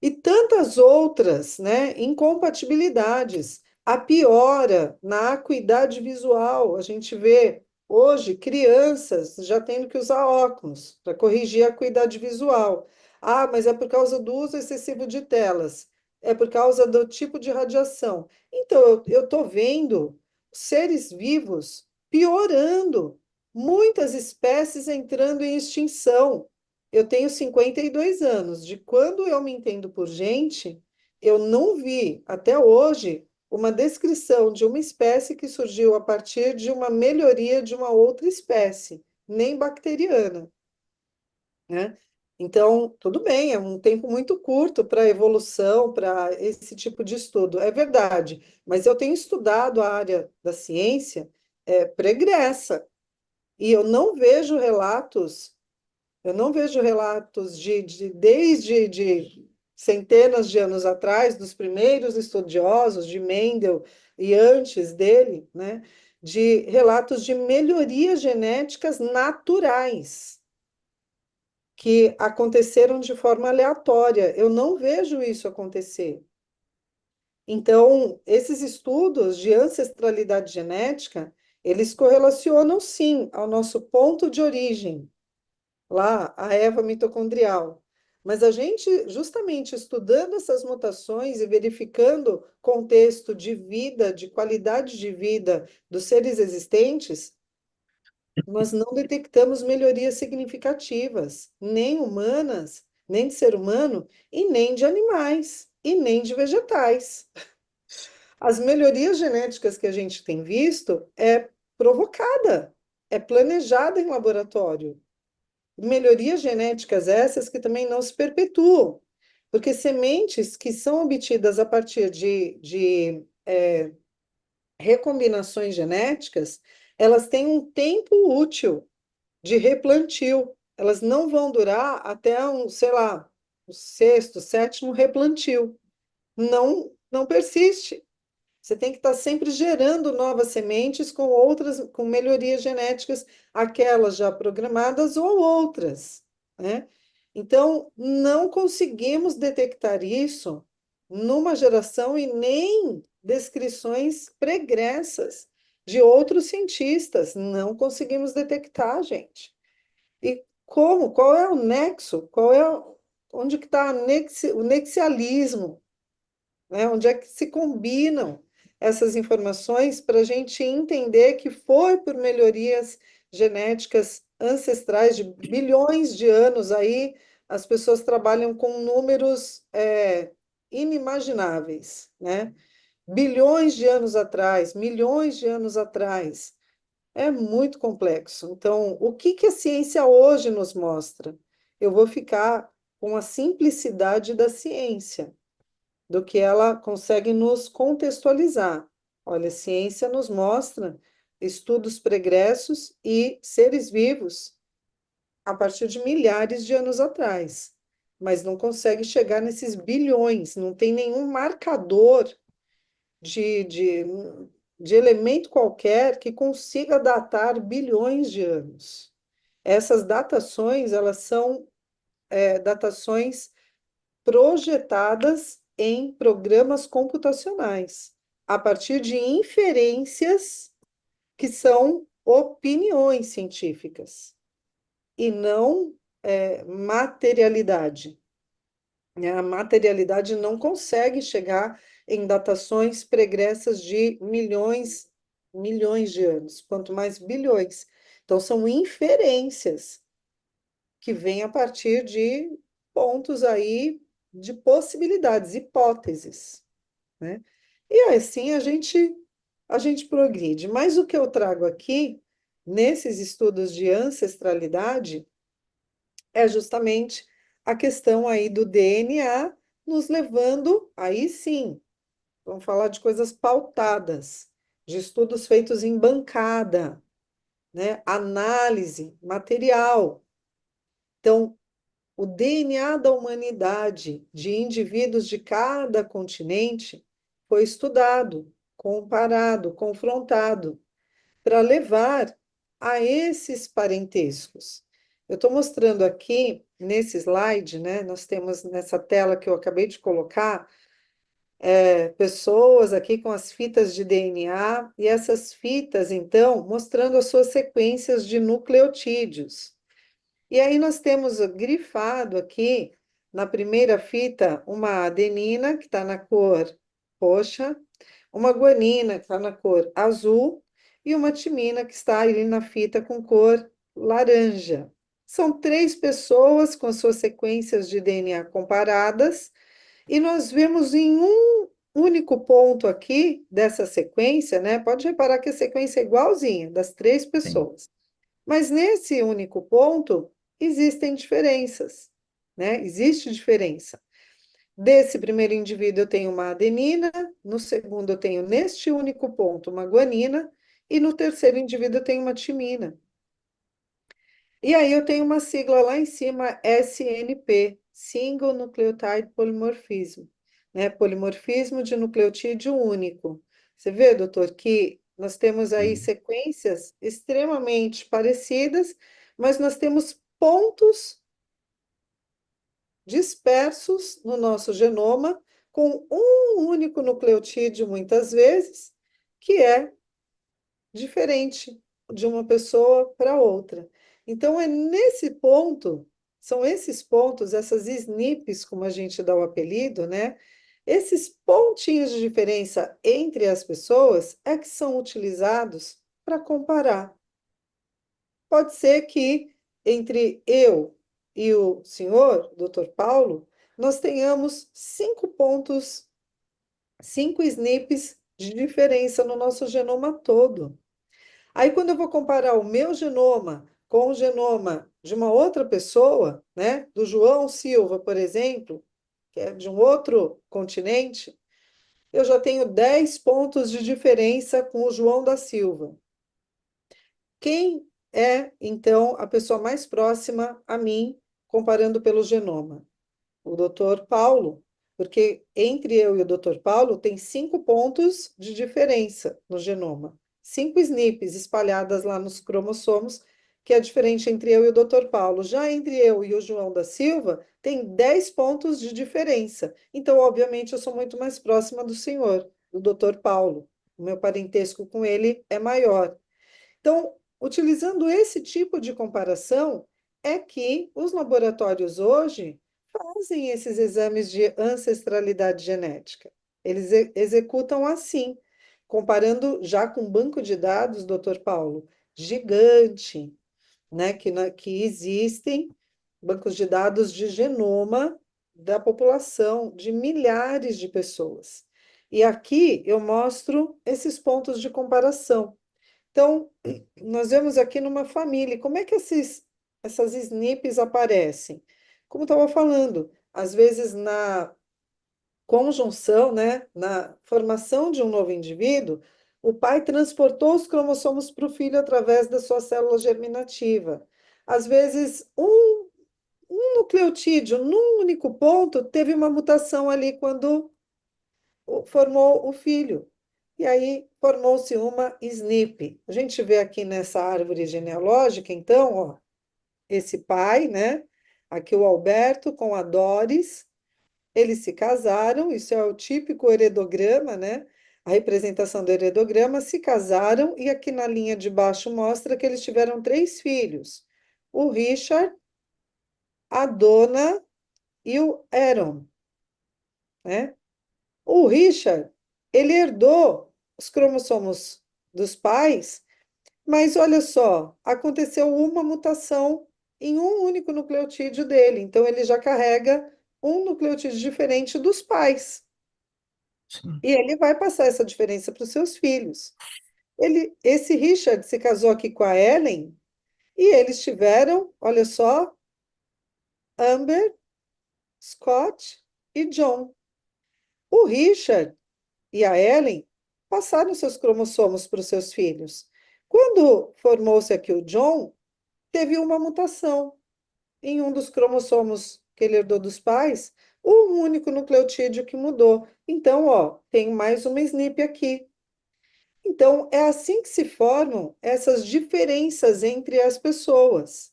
E tantas outras, né, incompatibilidades. A piora na acuidade visual. A gente vê hoje crianças já tendo que usar óculos para corrigir a acuidade visual. Ah, mas é por causa do uso excessivo de telas. É por causa do tipo de radiação. Então, eu estou vendo seres vivos piorando, muitas espécies entrando em extinção. Eu tenho 52 anos. De quando eu me entendo por gente, eu não vi até hoje uma descrição de uma espécie que surgiu a partir de uma melhoria de uma outra espécie, nem bacteriana, né? Então, tudo bem, é um tempo muito curto para evolução, para esse tipo de estudo, é verdade, mas eu tenho estudado a área da ciência pregressa, e eu não vejo relatos desde de centenas de anos atrás, dos primeiros estudiosos, de Mendel e antes dele, né, de relatos de melhorias genéticas naturais que aconteceram de forma aleatória. Eu não vejo isso acontecer. Então, esses estudos de ancestralidade genética, eles correlacionam sim ao nosso ponto de origem, lá, a Eva mitocondrial. Mas a gente, justamente estudando essas mutações e verificando contexto de vida, de qualidade de vida dos seres existentes, nós não detectamos melhorias significativas, nem humanas, nem de ser humano, e nem de animais, e nem de vegetais. As melhorias genéticas que a gente tem visto é provocada, é planejada em laboratório. Melhorias genéticas essas que também não se perpetuam, porque sementes que são obtidas a partir de recombinações genéticas, elas têm um tempo útil de replantio. Elas não vão durar até um, sei lá, o sexto, sétimo replantio. Não persiste. Você tem que estar sempre gerando novas sementes com outras, com melhorias genéticas, aquelas já programadas ou outras, né? Então, não conseguimos detectar isso numa geração e nem descrições pregressas de outros cientistas. Não conseguimos detectar, gente. E como? Qual é o nexo? Onde que está o nexialismo, né? Onde é que se combinam essas informações para a gente entender que foi por melhorias genéticas ancestrais de bilhões de anos aí, as pessoas trabalham com números inimagináveis, né? Bilhões de anos atrás, milhões de anos atrás. É muito complexo. Então, o que que a ciência hoje nos mostra? Eu vou ficar com a simplicidade da ciência do que ela consegue nos contextualizar. Olha, a ciência nos mostra estudos pregressos e seres vivos a partir de milhares de anos atrás, mas não consegue chegar nesses bilhões, não tem nenhum marcador de, de, de elemento qualquer que consiga datar bilhões de anos. Essas datações, elas são datações projetadas em programas computacionais, a partir de inferências que são opiniões científicas e não materialidade, né? A materialidade não consegue chegar em datações pregressas de milhões, milhões de anos, quanto mais bilhões. Então, são inferências que vêm a partir de pontos aí de possibilidades, hipóteses, né? E assim a gente progride. Mas o que eu trago aqui nesses estudos de ancestralidade é justamente a questão aí do DNA nos levando, aí sim, vamos falar de coisas pautadas, de estudos feitos em bancada, né? Análise material. Então, o DNA da humanidade, de indivíduos de cada continente, foi estudado, comparado, confrontado, para levar a esses parentescos. Eu estou mostrando aqui, nesse slide, né? Nós temos nessa tela que eu acabei de colocar, pessoas aqui com as fitas de DNA, e essas fitas, então, mostrando as suas sequências de nucleotídeos. E aí nós temos grifado aqui, na primeira fita, uma adenina, que está na cor roxa, uma guanina, que está na cor azul, e uma timina, que está ali na fita com cor laranja. São três pessoas com suas sequências de DNA comparadas, e nós vemos em um único ponto aqui dessa sequência, né? Pode reparar que a sequência é igualzinha das três Sim. pessoas. Mas nesse único ponto, existem diferenças, né? Existe diferença. Desse primeiro indivíduo, eu tenho uma adenina, no segundo, eu tenho neste único ponto uma guanina, e no terceiro indivíduo, eu tenho uma timina. E aí eu tenho uma sigla lá em cima, SNP, Single Nucleotide Polymorphism, né? Polimorfismo de nucleotídeo único. Você vê, doutor, que nós temos aí Sim. sequências extremamente parecidas, mas nós temos pontos dispersos no nosso genoma com um único nucleotídeo, muitas vezes, que é diferente de uma pessoa para outra. Então, é nesse ponto, são esses pontos, essas SNPs, como a gente dá o apelido, né? Esses pontinhos de diferença entre as pessoas é que são utilizados para comparar. Pode ser que entre eu e o senhor, doutor Paulo, nós tenhamos 5 pontos, 5 SNPs de diferença no nosso genoma todo. Aí, quando eu vou comparar o meu genoma com o genoma de uma outra pessoa, né, do João Silva, por exemplo, que é de um outro continente, eu já tenho 10 pontos de diferença com o João da Silva. Quem é, então, a pessoa mais próxima a mim, comparando pelo genoma? O doutor Paulo, porque entre eu e o doutor Paulo tem 5 pontos de diferença no genoma. 5 SNPs espalhadas lá nos cromossomos, que é diferente entre eu e o doutor Paulo. Já entre eu e o João da Silva, tem 10 pontos de diferença. Então, obviamente, eu sou muito mais próxima do senhor, do doutor Paulo. O meu parentesco com ele é maior. Então, utilizando esse tipo de comparação, é que os laboratórios hoje fazem esses exames de ancestralidade genética. Eles executam assim, comparando já com um banco de dados, doutor Paulo, gigante, né? Que existem bancos de dados de genoma da população, de milhares de pessoas. E aqui eu mostro esses pontos de comparação. Então, nós vemos aqui numa família, como é que essas SNPs aparecem? Como eu estava falando, às vezes na conjunção, né, na formação de um novo indivíduo, o pai transportou os cromossomos para o filho através da sua célula germinativa. Às vezes, um nucleotídeo, num único ponto, teve uma mutação ali quando formou o filho. E aí formou-se uma SNP. A gente vê aqui nessa árvore genealógica, então, ó, esse pai, né? Aqui o Alberto com a Doris, eles se casaram, isso é o típico heredograma, né? A representação do heredograma, se casaram, e aqui na linha de baixo mostra que eles tiveram 3 filhos: o Richard, a Donna e o Aaron, né? O Richard, ele herdou os cromossomos dos pais, mas olha só, aconteceu uma mutação em um único nucleotídeo dele, então ele já carrega um nucleotídeo diferente dos pais. Sim. E ele vai passar essa diferença para os seus filhos. Esse Richard se casou aqui com a Ellen e eles tiveram, olha só, Amber, Scott e John. O Richard e a Ellen passaram seus cromossomos para os seus filhos. Quando formou-se aqui o John, teve uma mutação em um dos cromossomos que ele herdou dos pais, um único nucleotídeo que mudou. Então, ó, tem mais uma SNP aqui. Então, é assim que se formam essas diferenças entre as pessoas,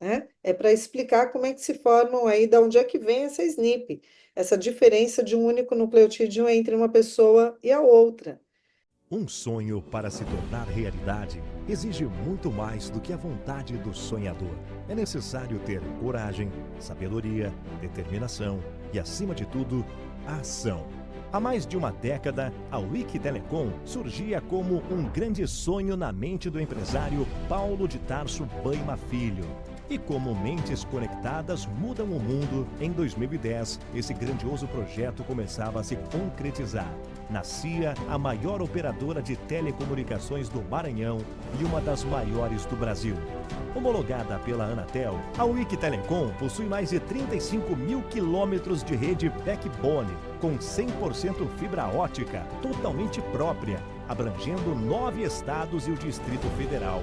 né? É para explicar como é que se formam aí, de onde é que vem essa SNP, essa diferença de um único nucleotídeo entre uma pessoa e a outra. Um sonho, para se tornar realidade, exige muito mais do que a vontade do sonhador. É necessário ter coragem, sabedoria, determinação e, acima de tudo, ação. Há mais de uma década, a Wiki Telecom surgia como um grande sonho na mente do empresário Paulo de Tarso Baima Filho. E como mentes conectadas mudam o mundo, em 2010, esse grandioso projeto começava a se concretizar. Nascia a maior operadora de telecomunicações do Maranhão e uma das maiores do Brasil. Homologada pela Anatel, a Wiki Telecom possui mais de 35 mil quilômetros de rede backbone, com 100% fibra ótica, totalmente própria, abrangendo 9 estados e o Distrito Federal.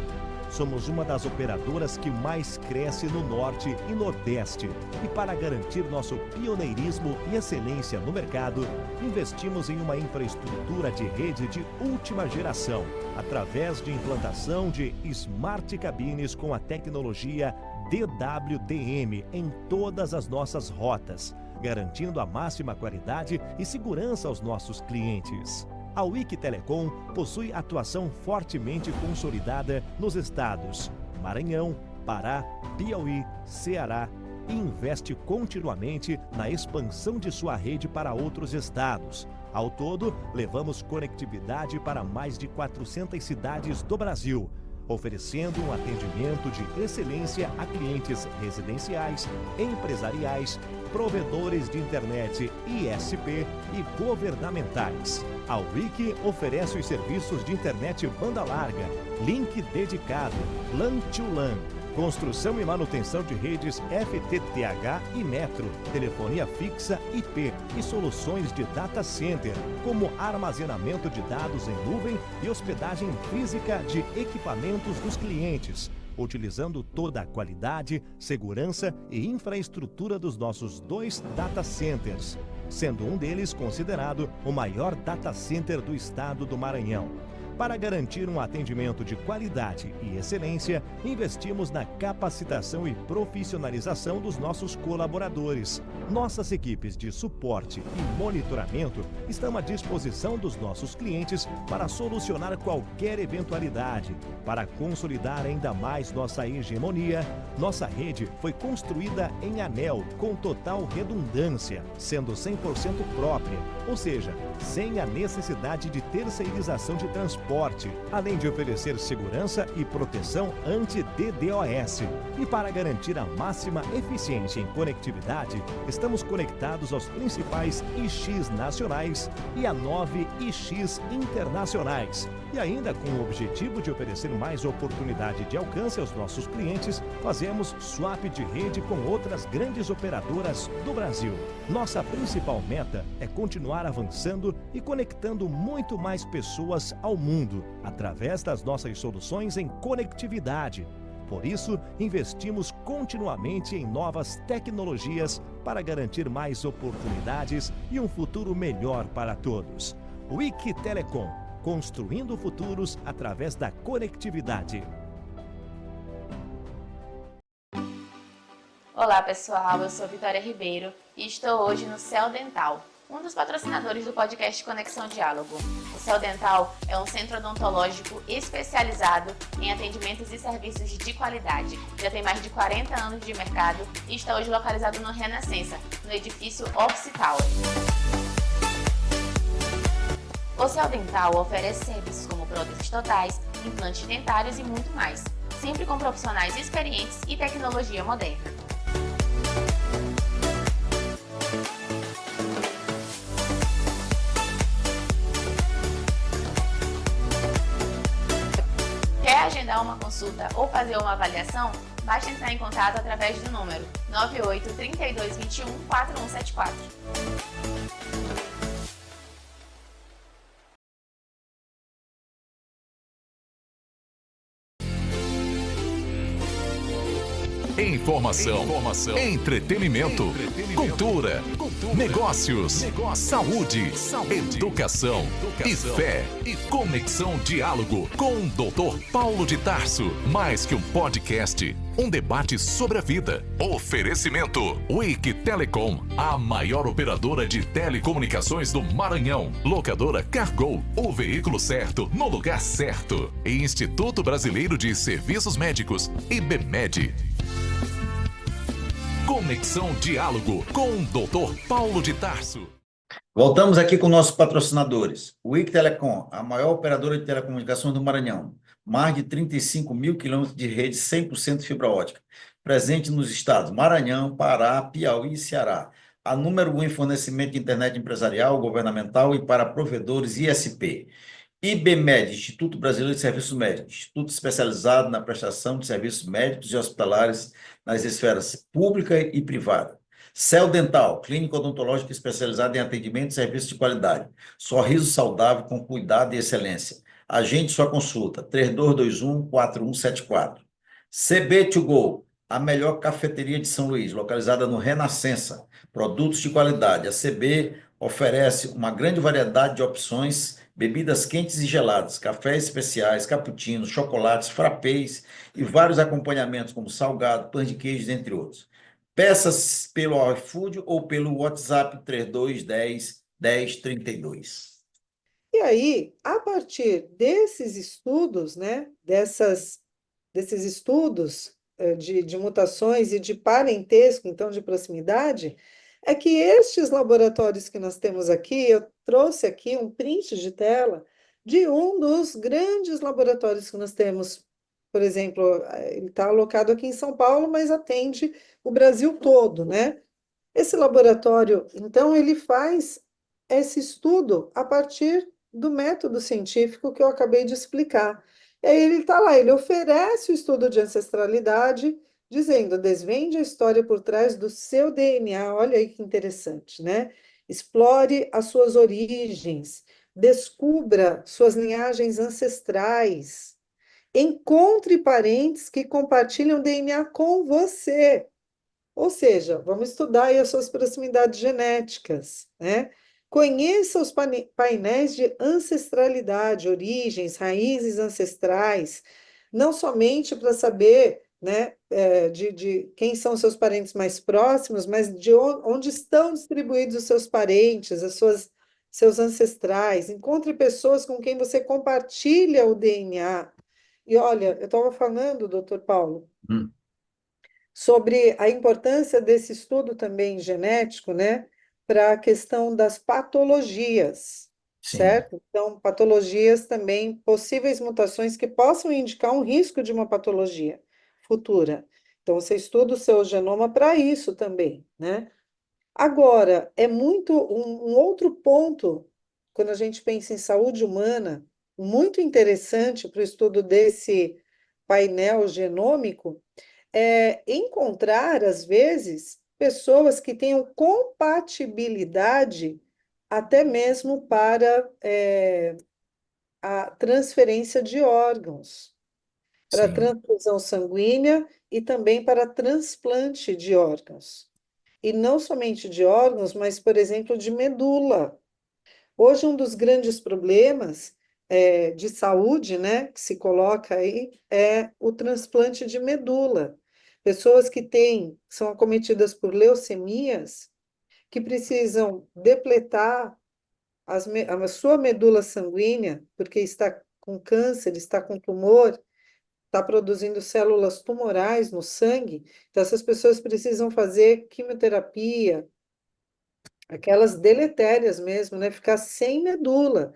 Somos uma das operadoras que mais cresce no Norte e Nordeste. E para garantir nosso pioneirismo e excelência no mercado, investimos em uma infraestrutura de rede de última geração, através de implantação de Smart Cabines com a tecnologia DWDM em todas as nossas rotas, garantindo a máxima qualidade e segurança aos nossos clientes. A WIC Telecom possui atuação fortemente consolidada nos estados Maranhão, Pará, Piauí, Ceará e investe continuamente na expansão de sua rede para outros estados. Ao todo, levamos conectividade para mais de 400 cidades do Brasil, oferecendo um atendimento de excelência a clientes residenciais, empresariais, provedores de internet ISP e governamentais. A WIC oferece os serviços de internet banda larga, link dedicado, LAN to LAN, construção e manutenção de redes FTTH e Metro, telefonia fixa IP e soluções de data center, como armazenamento de dados em nuvem e hospedagem física de equipamentos dos clientes, utilizando toda a qualidade, segurança e infraestrutura dos nossos 2 data centers, sendo um deles considerado o maior data center do estado do Maranhão. Para garantir um atendimento de qualidade e excelência, investimos na capacitação e profissionalização dos nossos colaboradores. Nossas equipes de suporte e monitoramento estão à disposição dos nossos clientes para solucionar qualquer eventualidade. Para consolidar ainda mais nossa hegemonia, nossa rede foi construída em anel com total redundância, sendo 100% própria, ou seja, sem a necessidade de terceirização de transporte, além de oferecer segurança e proteção anti-DDoS. E para garantir a máxima eficiência em conectividade, estamos conectados aos principais IX nacionais e a 9 IX internacionais. E ainda com o objetivo de oferecer mais oportunidade de alcance aos nossos clientes, fazemos swap de rede com outras grandes operadoras do Brasil. Nossa principal meta é continuar avançando e conectando muito mais pessoas ao mundo, através das nossas soluções em conectividade. Por isso, investimos continuamente em novas tecnologias para garantir mais oportunidades e um futuro melhor para todos. WIC Telecom, construindo futuros através da conectividade. Olá pessoal, eu sou Vitória Ribeiro e estou hoje no Céu Dental, um dos patrocinadores do podcast Conexão Diálogo. O Céu Dental é um centro odontológico especializado em atendimentos e serviços de qualidade. Já tem mais de 40 anos de mercado e está hoje localizado no Renascença, no edifício Office Tower. O Céu Dental oferece serviços como próteses totais, implantes dentários e muito mais, sempre com profissionais experientes e tecnologia moderna. Quer agendar uma consulta ou fazer uma avaliação? Basta entrar em contato através do número 98 32 21 4174. Informação, entretenimento, cultura, negócios, saúde, educação e fé. Conexão Diálogo com o Dr. Paulo de Tarso. Mais que um podcast, um debate sobre a vida. Oferecimento WIC Telecom, a maior operadora de telecomunicações do Maranhão. Locadora Cargo, o veículo certo no lugar certo. E Instituto Brasileiro de Serviços Médicos, IBMED. Conexão Diálogo com o Dr. Paulo de Tarso. Voltamos aqui com nossos patrocinadores. WIC Telecom, a maior operadora de telecomunicações do Maranhão. Mais de 35 mil quilômetros de rede 100% fibra ótica. Presente nos estados Maranhão, Pará, Piauí e Ceará. A número 1 em fornecimento de internet empresarial, governamental e para provedores ISP. IBMED, Instituto Brasileiro de Serviços Médicos, instituto especializado na prestação de serviços médicos e hospitalares nas esferas pública e privada. Céu Dental, clínica odontológica especializada em atendimento e serviços de qualidade. Sorriso saudável com cuidado e excelência. Agende sua consulta, 3221-4174. CB2Go, a melhor cafeteria de São Luís, localizada no Renascença. Produtos de qualidade. A CB oferece uma grande variedade de opções, bebidas quentes e geladas, cafés especiais, cappuccinos, chocolates, frappés e vários acompanhamentos como salgado, pão de queijo, entre outros. Peças pelo iFood ou pelo WhatsApp 3210 1032. E aí, a partir desses estudos, né, desses estudos de mutações e de parentesco, então de proximidade, é que estes laboratórios que nós temos aqui, eu trouxe aqui um print de tela de um dos grandes laboratórios que nós temos. Por exemplo, ele está alocado aqui em São Paulo, mas atende o Brasil todo, né? Esse laboratório, então, ele faz esse estudo a partir do método científico que eu acabei de explicar. E aí ele está lá, ele oferece o estudo de ancestralidade, dizendo, desvende a história por trás do seu DNA. Olha aí que interessante, né? Explore as suas origens, descubra suas linhagens ancestrais, encontre parentes que compartilham DNA com você. Ou seja, vamos estudar aí as suas proximidades genéticas, né? Conheça os painéis de ancestralidade, origens, raízes ancestrais, não somente para saber, né, de quem são seus parentes mais próximos, mas de onde estão distribuídos os seus parentes, seus ancestrais. Encontre pessoas com quem você compartilha o DNA. E olha, eu estava falando, doutor Paulo, Hum, sobre a importância desse estudo também genético, né, para a questão das patologias, sim, certo? Então, patologias também, possíveis mutações que possam indicar um risco de uma patologia futura. Então, você estuda o seu genoma para isso também, né? Agora, é muito um outro ponto, quando a gente pensa em saúde humana, muito interessante para o estudo desse painel genômico, é encontrar, às vezes, pessoas que tenham compatibilidade até mesmo para a transferência de órgãos, para sim, transfusão sanguínea e também para transplante de órgãos. E não somente de órgãos, mas, por exemplo, de medula. Hoje, um dos grandes problemas de saúde, né, que se coloca aí, é o transplante de medula. Pessoas que são acometidas por leucemias, que precisam depletar a sua medula sanguínea, porque está com câncer, está com tumor, está produzindo células tumorais no sangue. Então, essas pessoas precisam fazer quimioterapia, aquelas deletérias mesmo, né? Ficar sem medula,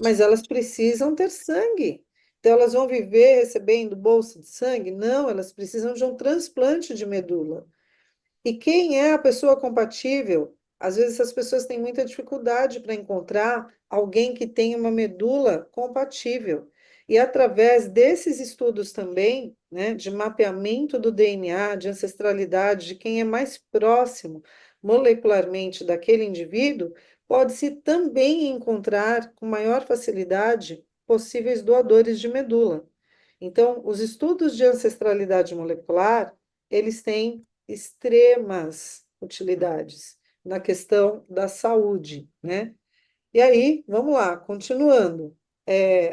mas elas precisam ter sangue. Então, elas vão viver recebendo bolsa de sangue? Não, elas precisam de um transplante de medula. E quem é a pessoa compatível? Às vezes essas pessoas têm muita dificuldade para encontrar alguém que tenha uma medula compatível. E através desses estudos também, né, de mapeamento do DNA, de ancestralidade, de quem é mais próximo molecularmente daquele indivíduo, pode-se também encontrar com maior facilidade possíveis doadores de medula. Então, os estudos de ancestralidade molecular, eles têm extremas utilidades na questão da saúde, né? E aí, vamos lá, continuando.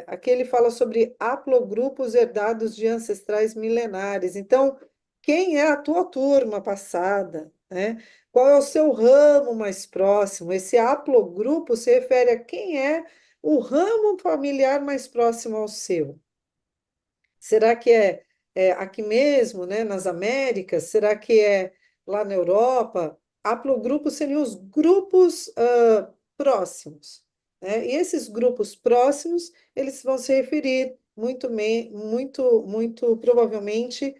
Aqui ele fala sobre haplogrupos herdados de ancestrais milenares. Então, quem é a tua turma passada, né? Qual é o seu ramo mais próximo? Esse haplogrupo se refere a quem é o ramo familiar mais próximo ao seu. Será que é aqui mesmo, né, nas Américas? Será que é lá na Europa? Haplogrupos seriam os grupos próximos, né? E esses grupos próximos, eles vão se referir muito provavelmente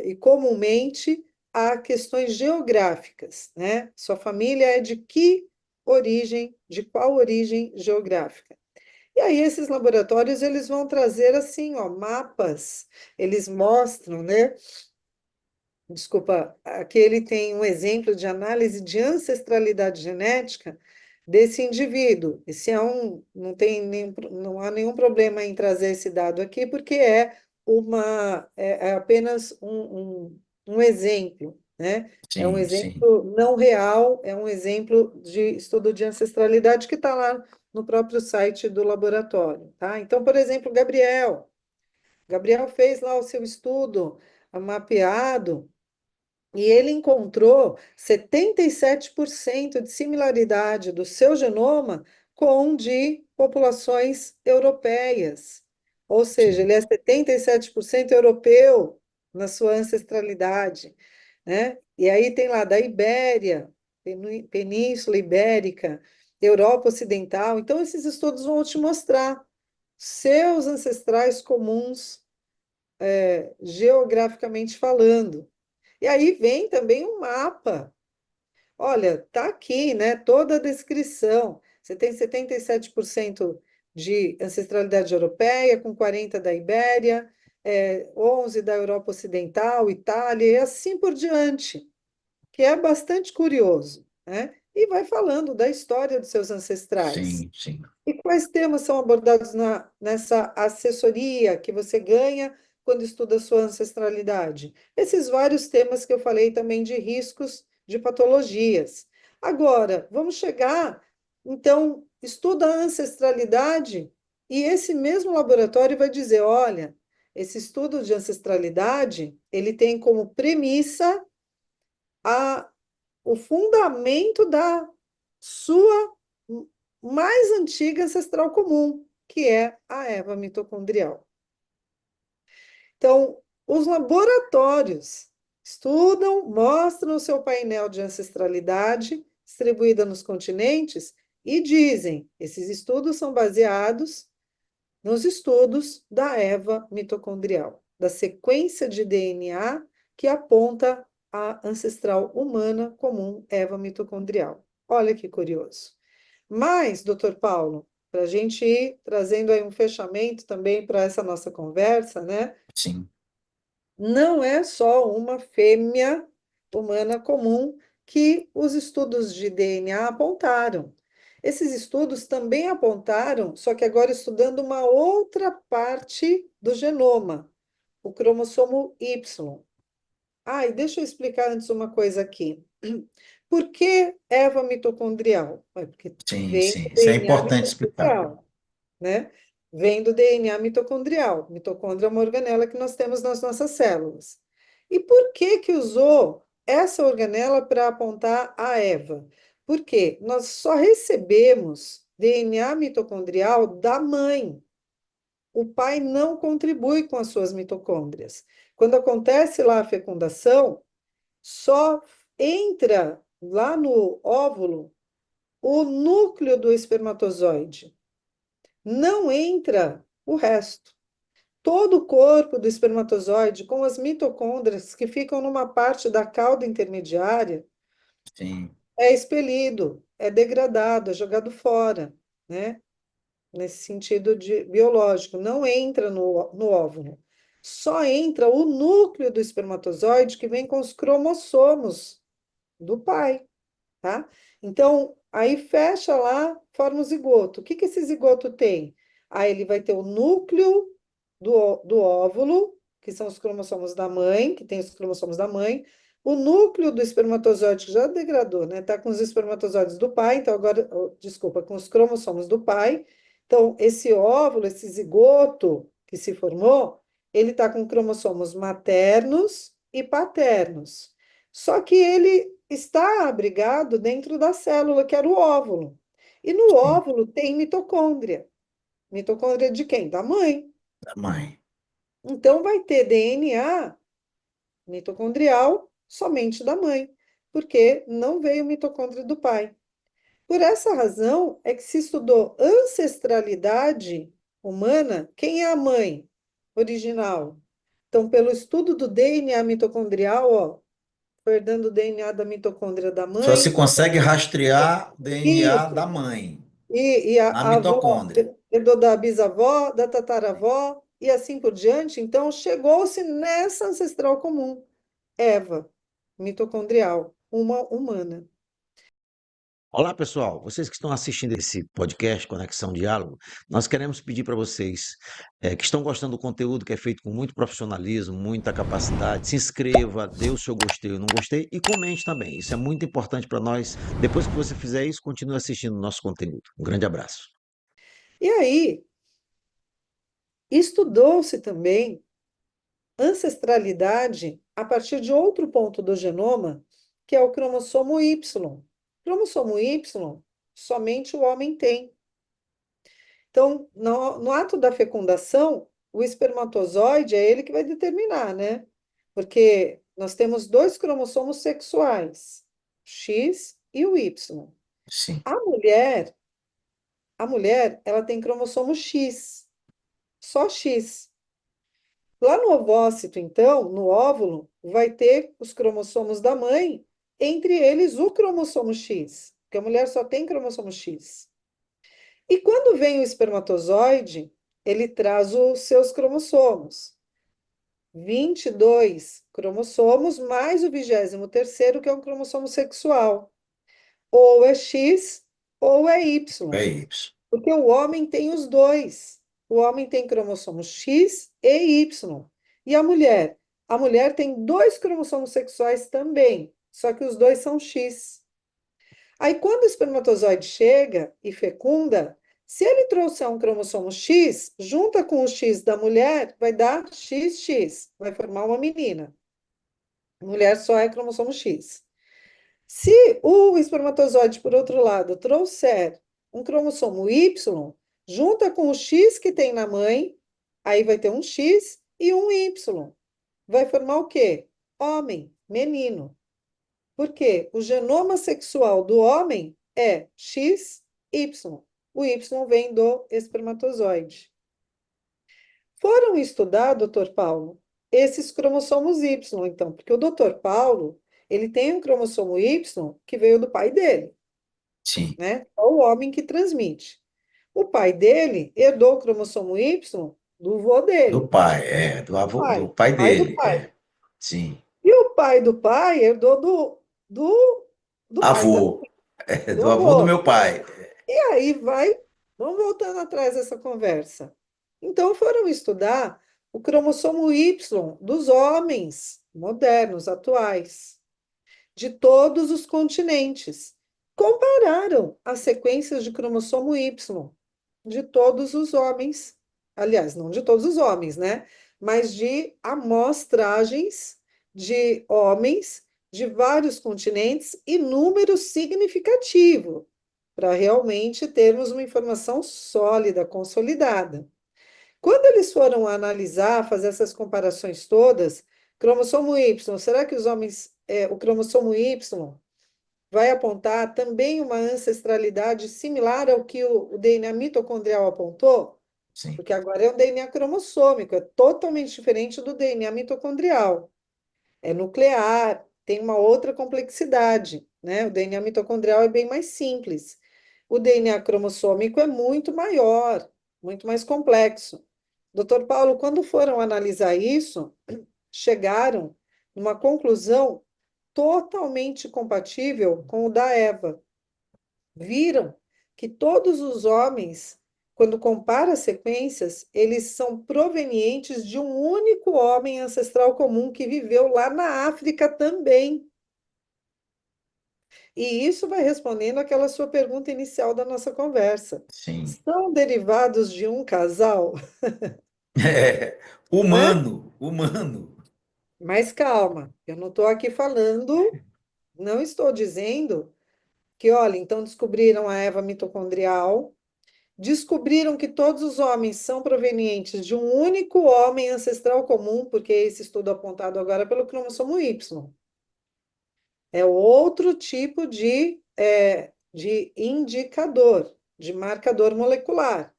e comumente a questões geográficas, né? Sua família é de que origem, de qual origem geográfica? E aí esses laboratórios eles vão trazer assim, ó, mapas. Eles mostram, né? Desculpa, aqui ele tem um exemplo de análise de ancestralidade genética desse indivíduo. Esse não há nenhum problema em trazer esse dado aqui, porque é apenas um exemplo, né? É um sim, sim. exemplo não real, é um exemplo de estudo de ancestralidade que está lá no próprio site do laboratório, tá? Então, por exemplo, Gabriel fez lá o seu estudo mapeado E ele encontrou 77% de similaridade do seu genoma com o de populações europeias. Ou seja, Sim, ele é 77% europeu na sua ancestralidade, né? E aí tem lá da Ibéria, Península Ibérica, Europa Ocidental. Então, esses estudos vão te mostrar seus ancestrais comuns, geograficamente falando. E aí vem também um mapa. Olha, tá aqui, né? Toda a descrição. Você tem 77% de ancestralidade europeia, com 40% da Ibéria, 11% da Europa Ocidental, Itália, e assim por diante, que é bastante curioso, né? E vai falando da história dos seus ancestrais. sim, sim. E quais temas são abordados nessa assessoria que você ganha quando estuda a sua ancestralidade? Esses vários temas que eu falei também de riscos de patologias. Agora, vamos chegar, então, estuda a ancestralidade e esse mesmo laboratório vai dizer, olha, esse estudo de ancestralidade, ele tem como premissa a o fundamento da sua mais antiga ancestral comum, que é a Eva mitocondrial. Então, os laboratórios estudam, mostram o seu painel de ancestralidade distribuída nos continentes e dizem: esses estudos são baseados nos estudos da Eva mitocondrial, da sequência de DNA que aponta a ancestral humana comum Eva mitocondrial. Olha que curioso. Mas, doutor Paulo, para a gente ir trazendo aí um fechamento também para essa nossa conversa, né? Sim, Não é só uma fêmea humana comum que os estudos de DNA apontaram. Esses estudos também apontaram, só que agora estudando uma outra parte do genoma, o cromossomo Y. Ah, e deixa eu explicar antes uma coisa aqui. Por que Eva mitocondrial? Porque sim, vem do sim. Isso é DNA importante explicar. mitocondrial, né? Vem do DNA mitocondrial. Mitocôndria é uma organela que nós temos nas nossas células. E por que que usou essa organela para apontar a Eva? Porque nós só recebemos DNA mitocondrial da mãe. O pai não contribui com as suas mitocôndrias. Quando acontece lá a fecundação, só entra lá no óvulo o núcleo do espermatozoide. Não entra o resto. Todo o corpo do espermatozoide, com as mitocôndrias que ficam numa parte da cauda intermediária, Sim, é expelido, é degradado, é jogado fora, né? Nesse sentido de biológico, não entra no óvulo. Só entra o núcleo do espermatozoide que vem com os cromossomos do pai, tá? Então, aí fecha lá, forma o zigoto. O que que esse zigoto tem? Aí ele vai ter o núcleo do óvulo, que são os cromossomos da mãe, que tem os cromossomos da mãe, o núcleo do espermatozoide, que já degradou, né? Tá com os espermatozoides do pai, então agora, desculpa, com os cromossomos do pai. Então, esse óvulo, esse zigoto que se formou, ele tá com cromossomos maternos e paternos. Só que ele está abrigado dentro da célula, que era o óvulo. E no sim. óvulo tem mitocôndria. Mitocôndria de quem? Da mãe. Da mãe. Então vai ter DNA mitocondrial somente da mãe, porque não veio mitocôndria do pai. Por essa razão é que se estudou ancestralidade humana, quem é a mãe original? Então, pelo estudo do DNA mitocondrial, ó, foi herdando o DNA da mitocôndria da Só se mãe, consegue rastrear o DNA isso, da mãe e na a avó mitocôndria. herdou da bisavó, da tataravó, e assim por diante. Então, chegou-se nessa ancestral comum, Eva, mitocondrial, uma humana. Olá, pessoal. Vocês que estão assistindo esse podcast Conexão Diálogo, nós queremos pedir para vocês que estão gostando do conteúdo que é feito com muito profissionalismo, muita capacidade, se inscreva, dê o seu gostei ou não gostei e comente também. Isso é muito importante para nós. Depois que você fizer isso, continue assistindo o nosso conteúdo. Um grande abraço. E aí, estudou-se também ancestralidade a partir de outro ponto do genoma, que é o cromossomo Y. Cromossomo Y, somente o homem tem. Então, no ato da fecundação, o espermatozoide é ele que vai determinar, né? Porque nós temos dois cromossomos sexuais, X e o Y. Sim. A mulher, a mulher, ela tem cromossomo X, só X. Lá no ovócito, então, no óvulo, vai ter os cromossomos da mãe, entre eles o cromossomo X, porque a mulher só tem cromossomo X. E quando vem o espermatozoide, ele traz os seus cromossomos. 22 cromossomos, mais o 23º, que é um cromossomo sexual. Ou é X ou é É Y. isso. Porque o homem tem os dois. O homem tem cromossomo X e Y. E a mulher? A mulher tem dois cromossomos sexuais também, só que os dois são X. Aí, quando o espermatozoide chega e fecunda, se ele trouxer um cromossomo X, junta com o X da mulher, vai dar XX, vai formar uma menina. Mulher só é cromossomo X. Se o espermatozoide, por outro lado, trouxer um cromossomo Y, junta com o X que tem na mãe, aí vai ter um X e um Y. Vai formar o quê? Homem, menino. Por quê? O genoma sexual do homem é XY. O Y vem do espermatozoide. Foram estudar, doutor Paulo, esses cromossomos Y, então, porque o doutor Paulo, ele tem um cromossomo Y que veio do pai dele, Sim. né? É o homem que transmite. O pai dele herdou o cromossomo Y do vô Do dele, pai, do avô, do pai pai do dele, pai. sim. E o pai do pai herdou do pai também, Avô, do do avô do avô. meu pai. E aí vai, vamos voltando atrás dessa conversa. Então foram estudar o cromossomo Y dos homens modernos, atuais, de todos os continentes. Compararam as sequências de cromossomo Y de todos os homens, aliás, não de todos os homens, né? Mas de amostragens de homens de vários continentes e número significativo, para realmente termos uma informação sólida, consolidada. Quando eles foram analisar, fazer essas comparações todas, cromossomo Y, será que os homens, o cromossomo Y vai apontar também uma ancestralidade similar ao que o DNA mitocondrial apontou? Sim. Porque agora é um DNA cromossômico, é totalmente diferente do DNA mitocondrial. É nuclear, tem uma outra complexidade, né? O DNA mitocondrial é bem mais simples. O DNA cromossômico é muito maior, muito mais complexo. Doutor Paulo, quando foram analisar isso, chegaram numa conclusão totalmente compatível com o da Eva. Viram que todos os homens, quando compara as sequências, eles são provenientes de um único homem ancestral comum que viveu lá na África também. E isso vai respondendo àquela sua pergunta inicial da nossa conversa. Sim. São derivados de um casal, É, não é? humano, humano. Mas calma, eu não estou aqui falando, não estou dizendo que, olha, então descobriram a Eva mitocondrial, descobriram que todos os homens são provenientes de um único homem ancestral comum, porque esse estudo apontado agora é pelo cromossomo Y. É outro tipo de indicador, de marcador molecular,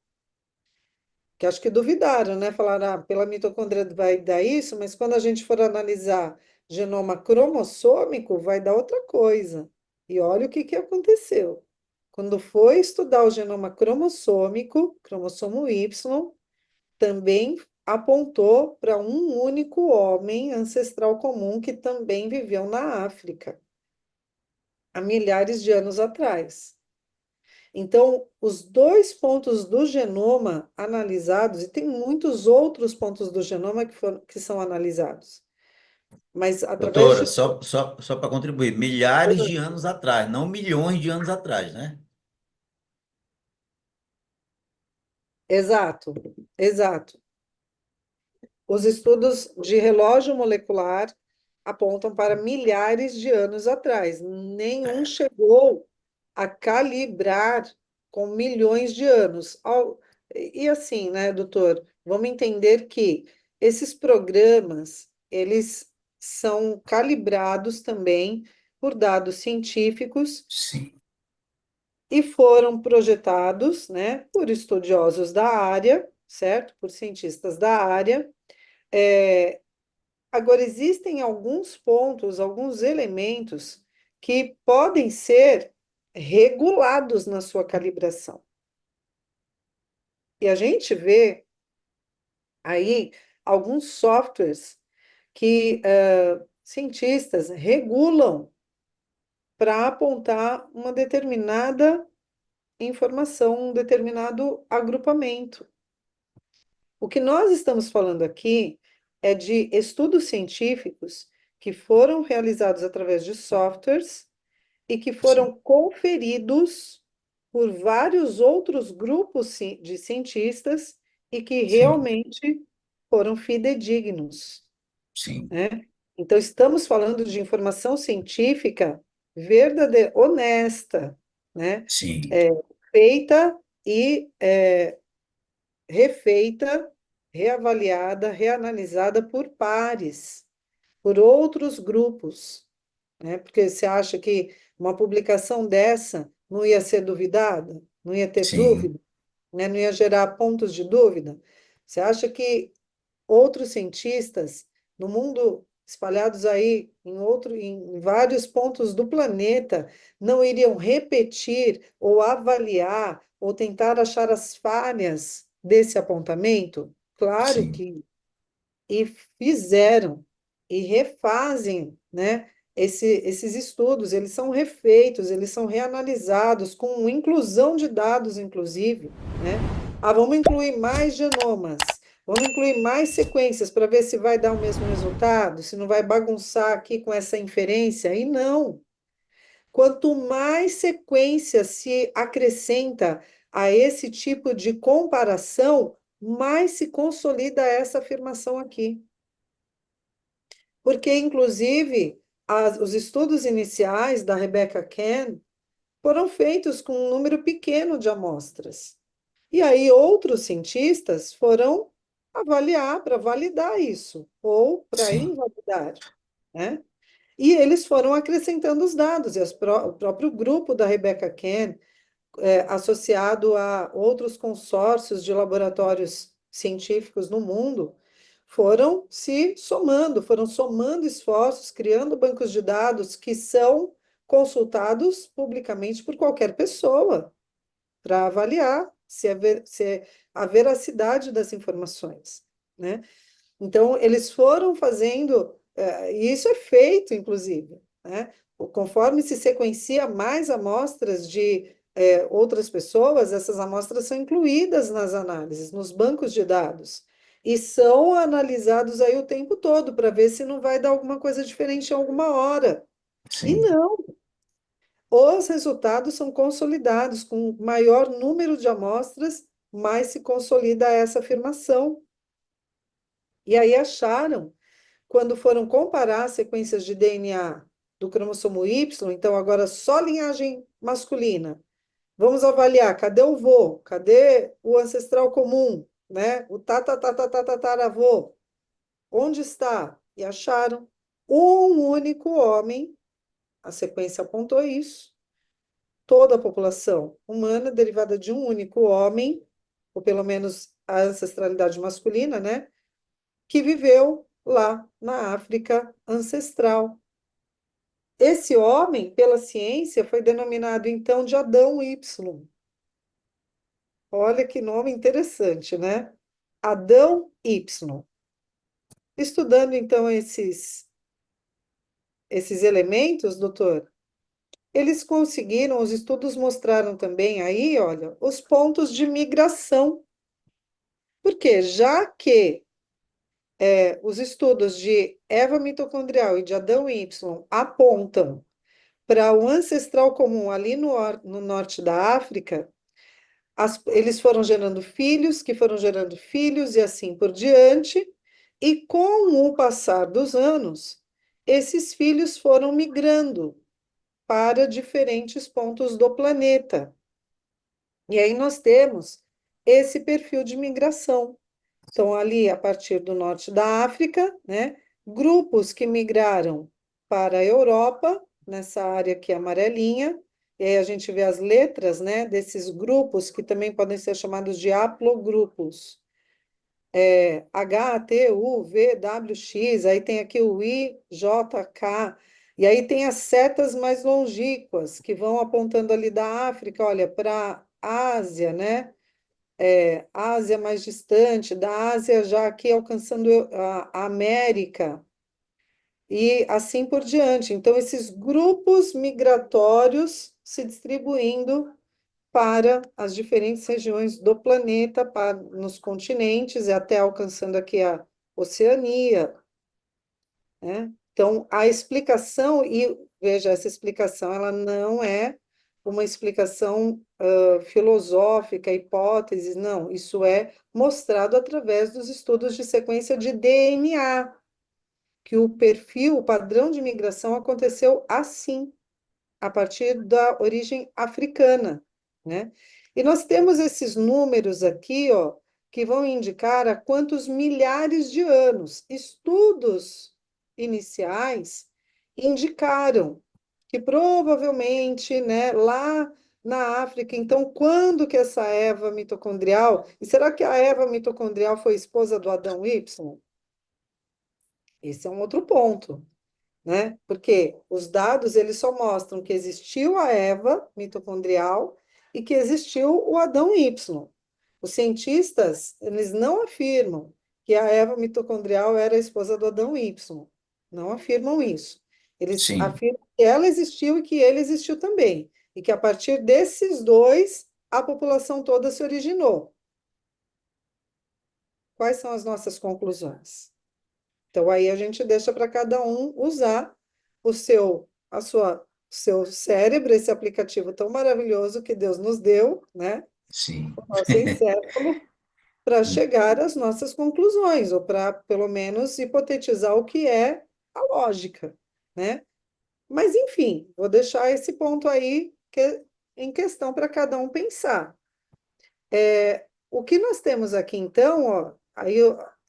que acho que duvidaram, né? Falaram, ah, pela mitocôndria vai dar isso, mas quando a gente for analisar genoma cromossômico, vai dar outra coisa. E olha o que que aconteceu. Quando foi estudar o genoma cromossômico, cromossomo Y, também apontou para um único homem ancestral comum que também viveu na África, há milhares de anos atrás. Então, os dois pontos do genoma analisados, e tem muitos outros pontos do genoma que são analisados, mas através Doutora, de. só para contribuir, milhares de anos atrás, não milhões de anos atrás, né? Exato, exato. Os estudos de relógio molecular apontam para milhares de anos atrás. Nenhum chegou a calibrar com milhões de anos. E assim, né, doutor? Vamos entender que esses programas, eles são calibrados também por dados científicos sim, e foram projetados, né, por estudiosos da área, certo? Por cientistas da área. É, Agora, existem alguns pontos, alguns elementos que podem ser regulados na sua calibração. E a gente vê aí alguns softwares que cientistas regulam para apontar uma determinada informação, um determinado agrupamento. O que nós estamos falando aqui é de estudos científicos que foram realizados através de softwares e que sim, foram conferidos por vários outros grupos de cientistas e que sim, realmente foram fidedignos, sim, né? Então, estamos falando de informação científica verdadeira, honesta, né? sim, É, feita e refeita, reavaliada, reanalisada por pares, por outros grupos, né? Porque você acha que uma publicação dessa não ia ser duvidada, não ia ter sim, dúvida, né? Não ia gerar pontos de dúvida? Você acha que outros cientistas no mundo espalhados aí em vários pontos do planeta não iriam repetir ou avaliar ou tentar achar as falhas desse apontamento? Claro sim, que e fizeram e refazem, né? Esses estudos, eles são refeitos, eles são reanalisados com inclusão de dados, inclusive, né? Ah, vamos incluir mais genomas, vamos incluir mais sequências para ver se vai dar o mesmo resultado, se não vai bagunçar aqui com essa inferência. E não. Quanto mais sequência se acrescenta a esse tipo de comparação, mais se consolida essa afirmação aqui. Porque, inclusive, os estudos iniciais da Rebecca Cann foram feitos com um número pequeno de amostras. E aí outros cientistas foram avaliar para validar isso, ou para sim, invalidar, né? E eles foram acrescentando os dados, e o próprio grupo da Rebecca Cann associado a outros consórcios de laboratórios científicos no mundo, foram somando esforços, criando bancos de dados que são consultados publicamente por qualquer pessoa para avaliar se a veracidade das informações, né? Então, eles foram fazendo, e isso é feito, inclusive, né? Conforme se sequencia mais amostras de outras pessoas, essas amostras são incluídas nas análises, nos bancos de dados, e são analisados aí o tempo todo para ver se não vai dar alguma coisa diferente em alguma hora. E sim, não, os resultados são consolidados com maior número de amostras, mais se consolida essa afirmação. E aí acharam quando foram comparar as sequências de DNA do cromossomo Y, então agora só linhagem masculina. Vamos avaliar, cadê o vô? Cadê o ancestral comum, né? O tataravô? Onde está? E acharam um único homem, a sequência apontou isso, toda a população humana derivada de um único homem, ou pelo menos a ancestralidade masculina, né? Que viveu lá na África ancestral. Esse homem, pela ciência, foi denominado então de Adão Y. Olha que nome interessante, né? Adão Y. Estudando então esses elementos, doutor, eles conseguiram, os estudos mostraram também aí, olha, os pontos de migração. Porque já que os estudos de Eva mitocondrial e de Adão Y apontam para o ancestral comum ali no norte da África, eles foram gerando filhos, que foram gerando filhos e assim por diante, e com o passar dos anos, esses filhos foram migrando para diferentes pontos do planeta. E aí nós temos esse perfil de migração. Então, ali, a partir do norte da África, né, grupos que migraram para a Europa, nessa área aqui amarelinha, e aí a gente vê as letras, né, desses grupos, que também podem ser chamados de haplogrupos. H, T, U, V, W, X, aí tem aqui o I, J, K, e aí tem as setas mais longínquas, que vão apontando ali da África, olha, para a Ásia, né? Ásia mais distante, da Ásia já aqui alcançando a América, e assim por diante. Então, esses grupos migratórios se distribuindo para as diferentes regiões do planeta, nos continentes, e até alcançando aqui a Oceania, né? Então, a explicação, e veja, essa explicação, ela não é uma explicação filosófica, hipóteses, não, isso é mostrado através dos estudos de sequência de DNA, que o perfil, o padrão de migração aconteceu assim, a partir da origem africana, né? E nós temos esses números aqui, ó, que vão indicar há quantos milhares de anos. Estudos iniciais indicaram que provavelmente, né, lá na África, então, quando que essa Eva mitocondrial, e será que a Eva mitocondrial foi esposa do Adão Y? Esse é um outro ponto, né? Porque os dados eles só mostram que existiu a Eva mitocondrial e que existiu o Adão Y. Os cientistas, eles não afirmam que a Eva mitocondrial era a esposa do Adão Y. Não afirmam isso. Eles Sim, afirmam que ela existiu e que ele existiu também. E que a partir desses dois, a população toda se originou. Quais são as nossas conclusões? Então, aí a gente deixa para cada um usar o seu cérebro, esse aplicativo tão maravilhoso que Deus nos deu, né? sim. O nosso encéfalo, para chegar às nossas conclusões, ou para, pelo menos, hipotetizar o que é a lógica, né? Mas, enfim, vou deixar esse ponto aí em questão para cada um pensar. O que nós temos aqui, então, ó,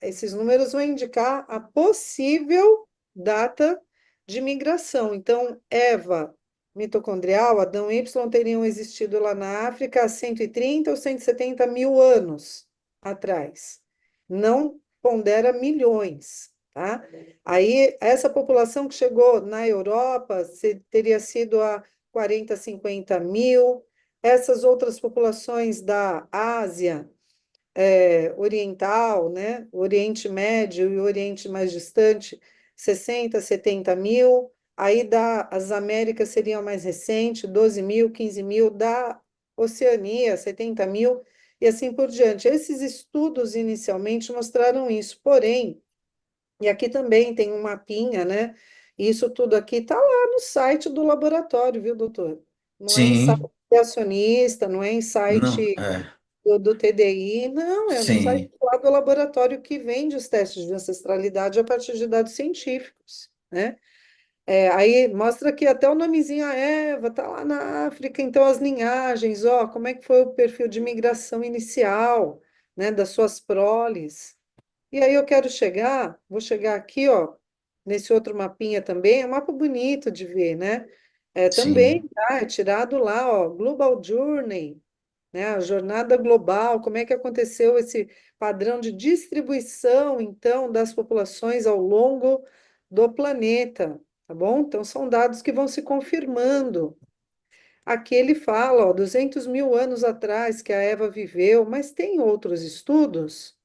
esses números vão indicar a possível data de migração. Então, Eva mitocondrial, Adão Y teriam existido lá na África há 130 ou 170 mil anos atrás. Não pondera milhões, tá? Aí, essa população que chegou na Europa teria sido há 40, 50 mil. Essas outras populações da Ásia Oriental, né, o Oriente Médio e o Oriente mais distante, 60, 70 mil. Aí as Américas seriam mais recentes, 12 mil, 15 mil. Da Oceania, 70 mil, e assim por diante. Esses estudos inicialmente mostraram isso, porém, e aqui também tem um mapinha, né? Isso tudo aqui está lá no site do laboratório, viu, doutor? Não é em site Sim, criacionista, não é em não, site do TDI, não, é no site sim, lá do laboratório que vende os testes de ancestralidade a partir de dados científicos, né? Aí mostra que até o nomezinho a Eva está lá na África, então as linhagens, ó, como é que foi o perfil de migração inicial, né, das suas proles. E aí eu quero vou chegar aqui, ó, nesse outro mapinha também, é um mapa bonito de ver, né? Também, sim. tá, é tirado lá, ó, Global Journey, né? A jornada global, como é que aconteceu esse padrão de distribuição, então, das populações ao longo do planeta, tá bom? Então, são dados que vão se confirmando. Aqui ele fala, ó, 200 mil anos atrás que a Eva viveu, mas tem outros estudos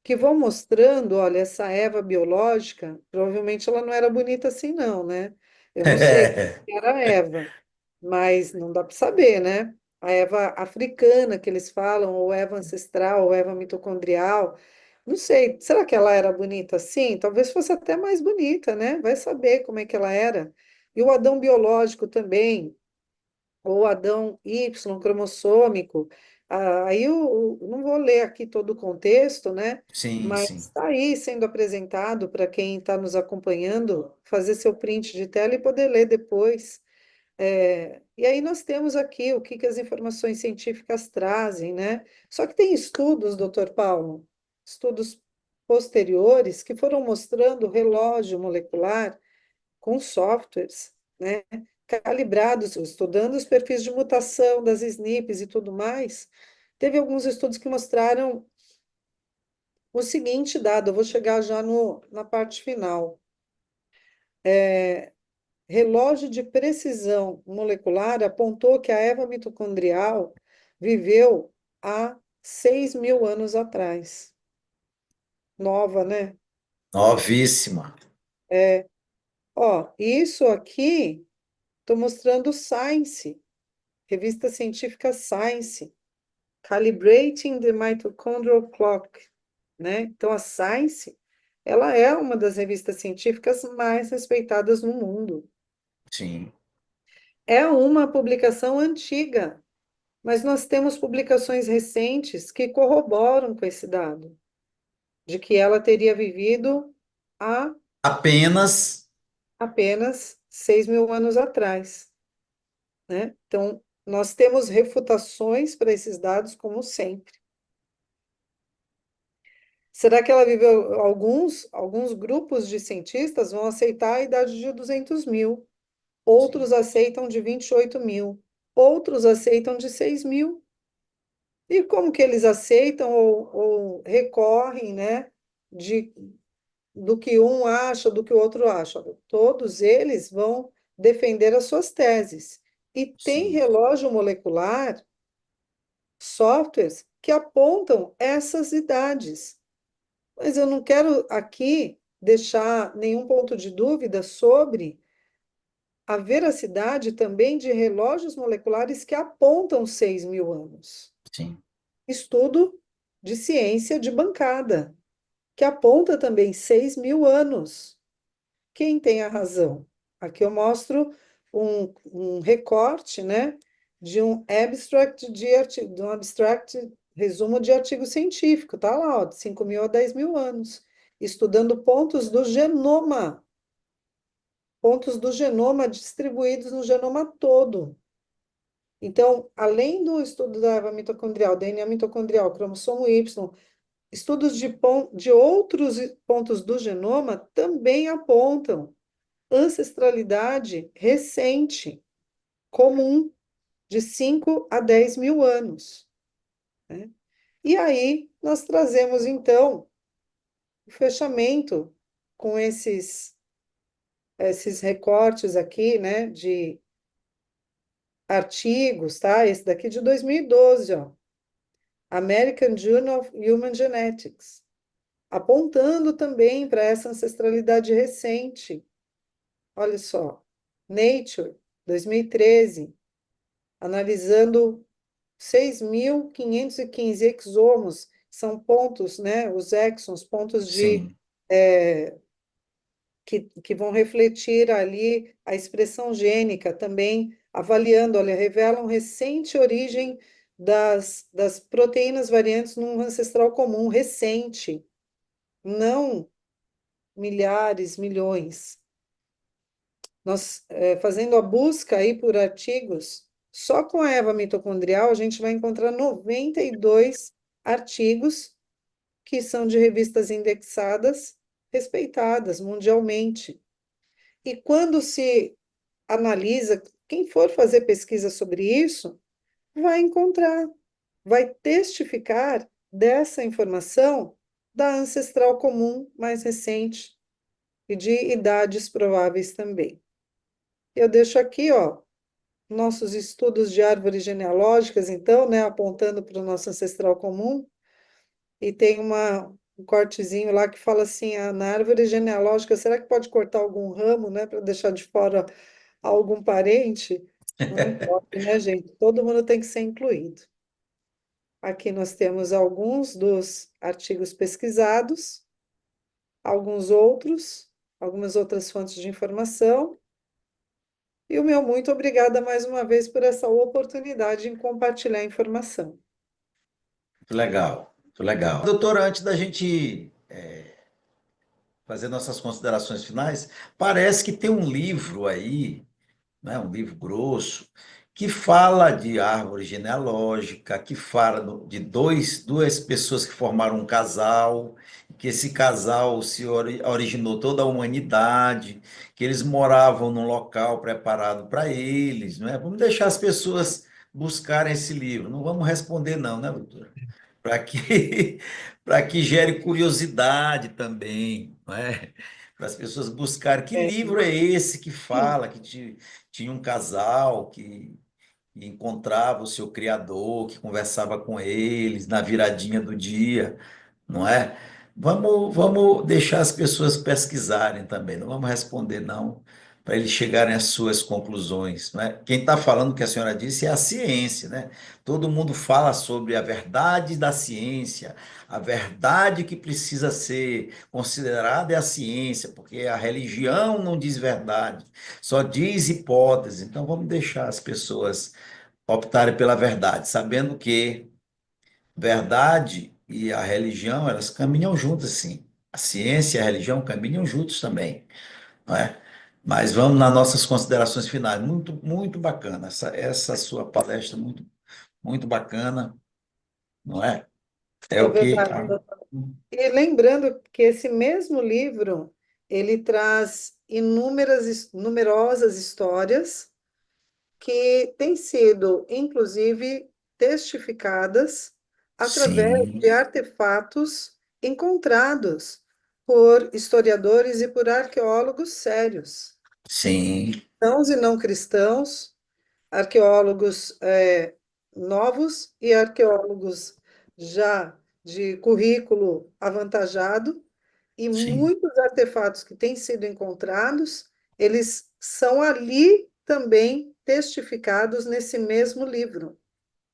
que vão mostrando, olha, essa Eva biológica, provavelmente ela não era bonita assim, não, né? Eu não sei quem era a Eva, mas não dá para saber, né? A Eva africana que eles falam, ou Eva ancestral, ou Eva mitocondrial, não sei, será que ela era bonita assim? Talvez fosse até mais bonita, né? Vai saber como é que ela era. E o Adão biológico também, ou Adão Y cromossômico, Aí eu não vou ler aqui todo o contexto, né? Sim, Mas sim. está aí sendo apresentado para quem está nos acompanhando, fazer seu print de tela e poder ler depois. E aí nós temos aqui o que as informações científicas trazem, né? Só que tem estudos, doutor Paulo, estudos posteriores que foram mostrando o relógio molecular com softwares, né, calibrados, estudando os perfis de mutação das SNPs e tudo mais. Teve alguns estudos que mostraram o seguinte dado, eu vou chegar já na parte final. Relógio de precisão molecular apontou que a Eva mitocondrial viveu há 6.000 anos atrás. Nova, né? Novíssima. Ó, isso aqui, estou mostrando Science, revista científica Science, Calibrating the Mitochondrial Clock, né? Então, a Science, ela é uma das revistas científicas mais respeitadas no mundo. Sim, É uma publicação antiga, mas nós temos publicações recentes que corroboram com esse dado, de que ela teria vivido há apenas, apenas 6.000 anos atrás, né? Então, nós temos refutações para esses dados, como sempre. Será que ela viveu? Alguns grupos de cientistas vão aceitar a idade de 200.000, sim, outros aceitam de 28.000, outros aceitam de 6.000. E como que eles aceitam ou recorrem, né, de, do que um acha, do que o outro acha? Todos eles vão defender as suas teses. E tem sim, relógio molecular, softwares, que apontam essas idades. Mas eu não quero aqui deixar nenhum ponto de dúvida sobre a veracidade também de relógios moleculares que apontam 6.000 anos. sim, Estudo de ciência de bancada, que aponta também 6.000 anos. Quem tem a razão? Aqui eu mostro um recorte, né, de um abstract de um abstract, resumo de artigo científico, tá lá, ó, de 5.000 a 10.000 anos, estudando pontos do genoma distribuídos no genoma todo. Então, além do estudo da Eva mitocondrial, DNA mitocondrial, cromossomo Y, estudos de outros pontos do genoma também apontam ancestralidade recente, comum, de 5 a 10.000 anos, né? E aí nós trazemos, então, o fechamento com esses recortes aqui, né, de artigos, tá? Esse daqui de 2012, ó, American Journal of Human Genetics, apontando também para essa ancestralidade recente. Olha só, Nature, 2013, analisando 6.515 exomos, são pontos, né, os exons, pontos sim, que vão refletir ali a expressão gênica também, avaliando, olha, revelam recente origem das proteínas variantes num ancestral comum, recente, não milhares, milhões. Nós, fazendo a busca aí por artigos, só com a Eva mitocondrial, a gente vai encontrar 92 artigos que são de revistas indexadas, respeitadas mundialmente. E quando se analisa, quem for fazer pesquisa sobre isso, vai encontrar, vai testificar dessa informação da ancestral comum mais recente e de idades prováveis também. Eu deixo aqui, ó, nossos estudos de árvores genealógicas, então, né, apontando para o nosso ancestral comum, e tem um cortezinho lá que fala assim, na árvore genealógica, será que pode cortar algum ramo, né, para deixar de fora algum parente? Não pode, né, gente? Todo mundo tem que ser incluído. Aqui nós temos alguns dos artigos pesquisados, algumas outras fontes de informação, e o meu muito obrigada mais uma vez por essa oportunidade em compartilhar a informação. Legal, legal. Doutora, antes da gente fazer nossas considerações finais, parece que tem um livro aí, né, um livro grosso, que fala de árvore genealógica, que fala de duas pessoas que formaram um casal, que esse casal originou toda a humanidade, que eles moravam num local preparado para eles, não é? Vamos deixar as pessoas buscarem esse livro. Não vamos responder não, né, doutora? Para que, para que gere curiosidade também, não é? Para as pessoas buscarem que É, livro é esse que fala que tinha um casal que encontrava o seu criador, que conversava com eles na viradinha do dia, não é? Vamos deixar as pessoas pesquisarem também, não vamos responder não, para eles chegarem às suas conclusões, não é? Quem está falando o que a senhora disse é a ciência, né? Todo mundo fala sobre a verdade da ciência, a verdade que precisa ser considerada é a ciência, porque a religião não diz verdade, só diz hipótese. Então vamos deixar as pessoas optarem pela verdade, sabendo que verdade e a religião, elas caminham juntas, sim. A ciência e a religião caminham juntos também, não é? Mas vamos nas nossas considerações finais. Muito, muito bacana. Essa sua palestra, muito, muito bacana, não é? É é o que. verdade. E lembrando que esse mesmo livro, ele traz numerosas histórias que têm sido, inclusive, testificadas através Sim, de artefatos encontrados por historiadores e por arqueólogos sérios, sim, cristãos e não cristãos, arqueólogos novos e arqueólogos já de currículo avantajado, e sim. muitos artefatos que têm sido encontrados, eles são ali também testificados nesse mesmo livro.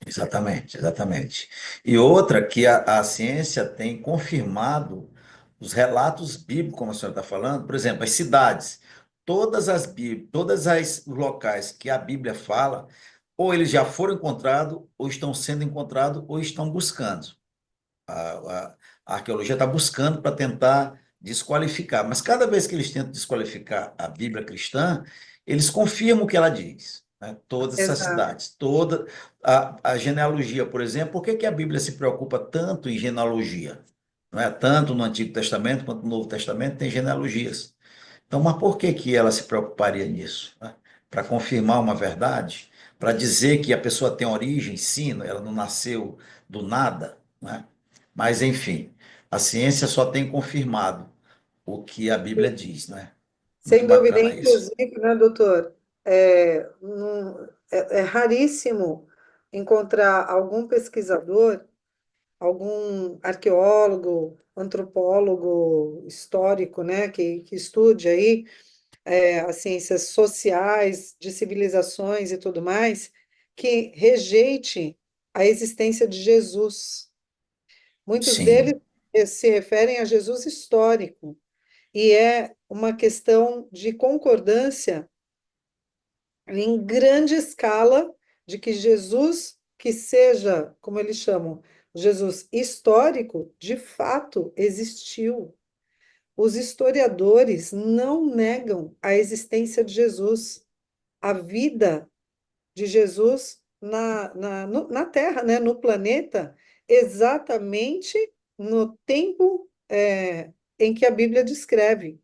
Exatamente, exatamente. E outra que a ciência tem confirmado os relatos bíblicos, como a senhora está falando, por exemplo, as cidades, todas as locais que a Bíblia fala, ou eles já foram encontrados, ou estão sendo encontrados, ou estão buscando. A arqueologia está buscando para tentar desqualificar, mas cada vez que eles tentam desqualificar a Bíblia cristã, eles confirmam o que ela diz, né? Todas essas Exato. cidades, toda a genealogia, por exemplo, por que que a Bíblia se preocupa tanto em genealogia? Não é? Tanto no Antigo Testamento quanto no Novo Testamento tem genealogias. Então, mas por que que ela se preocuparia nisso, né? Para confirmar uma verdade? Para dizer que a pessoa tem origem, sim, ela não nasceu do nada, né? Mas, enfim, a ciência só tem confirmado o que a Bíblia diz, né? Muito Sem dúvida, bacana isso. inclusive, né, doutor? É raríssimo encontrar algum pesquisador, algum arqueólogo, antropólogo histórico, né, que estude aí as ciências sociais, de civilizações e tudo mais, que rejeite a existência de Jesus. Muitos deles Sim, se referem a Jesus histórico, e é uma questão de concordância em grande escala de que Jesus, que seja, como eles chamam, Jesus histórico, de fato existiu. Os historiadores não negam a existência de Jesus, a vida de Jesus na Terra, né, no planeta, exatamente no tempo em que a Bíblia descreve,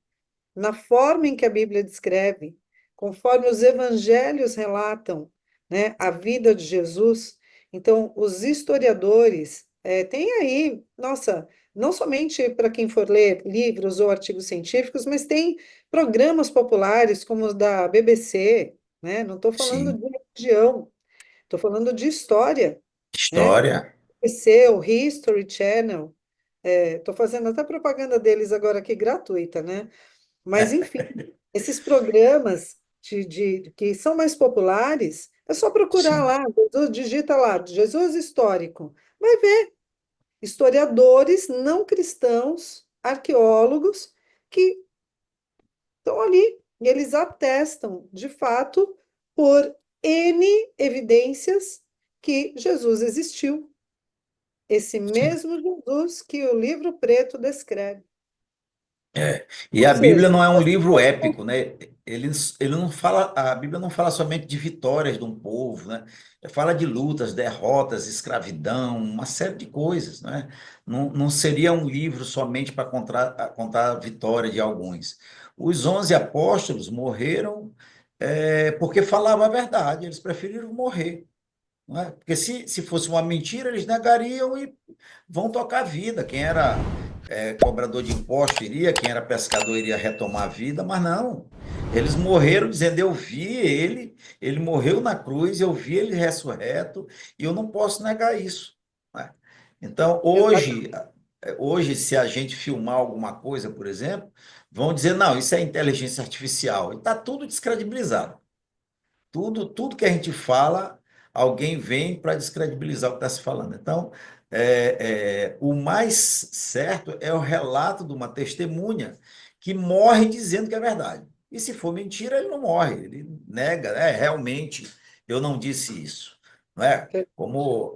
na forma em que a Bíblia descreve, conforme os evangelhos relatam, né, a vida de Jesus. Então, os historiadores têm aí, nossa, não somente para quem for ler livros ou artigos científicos, mas tem programas populares como os da BBC, né? Não estou falando sim. de religião, estou falando de história, né? História, BBC, o History Channel, estou fazendo até propaganda deles agora aqui gratuita, né? Mas, enfim, esses programas que são mais populares, é só procurar sim. lá, digita lá, Jesus histórico. Vai ver historiadores não cristãos, arqueólogos, que estão ali. E eles atestam, de fato, por N evidências que Jesus existiu. esse mesmo Jesus que o livro preto descreve. E Ou a Bíblia seja, não é um nós livro estamos épico, né? Ele não fala, a Bíblia não fala somente de vitórias de um povo, né? Fala de lutas, derrotas, escravidão, uma série de coisas, né? Não seria um livro somente para contar a vitória de alguns. Os 11 apóstolos morreram porque falavam a verdade, eles preferiram morrer, não é? Porque se fosse uma mentira, eles negariam e vão tocar a vida. Quem era cobrador de imposto iria, quem era pescador iria retomar a vida, mas não. Eles morreram dizendo: eu vi ele morreu na cruz, eu vi ele ressurreto, e eu não posso negar isso, né? Então, exatamente. hoje, se a gente filmar alguma coisa, por exemplo, vão dizer: não, isso é inteligência artificial, e está tudo descredibilizado. Tudo que a gente fala, alguém vem para descredibilizar o que está se falando. Então, o mais certo é o relato de uma testemunha que morre dizendo que é verdade. E se for mentira, ele não morre, ele nega, realmente, eu não disse isso. Não é? Como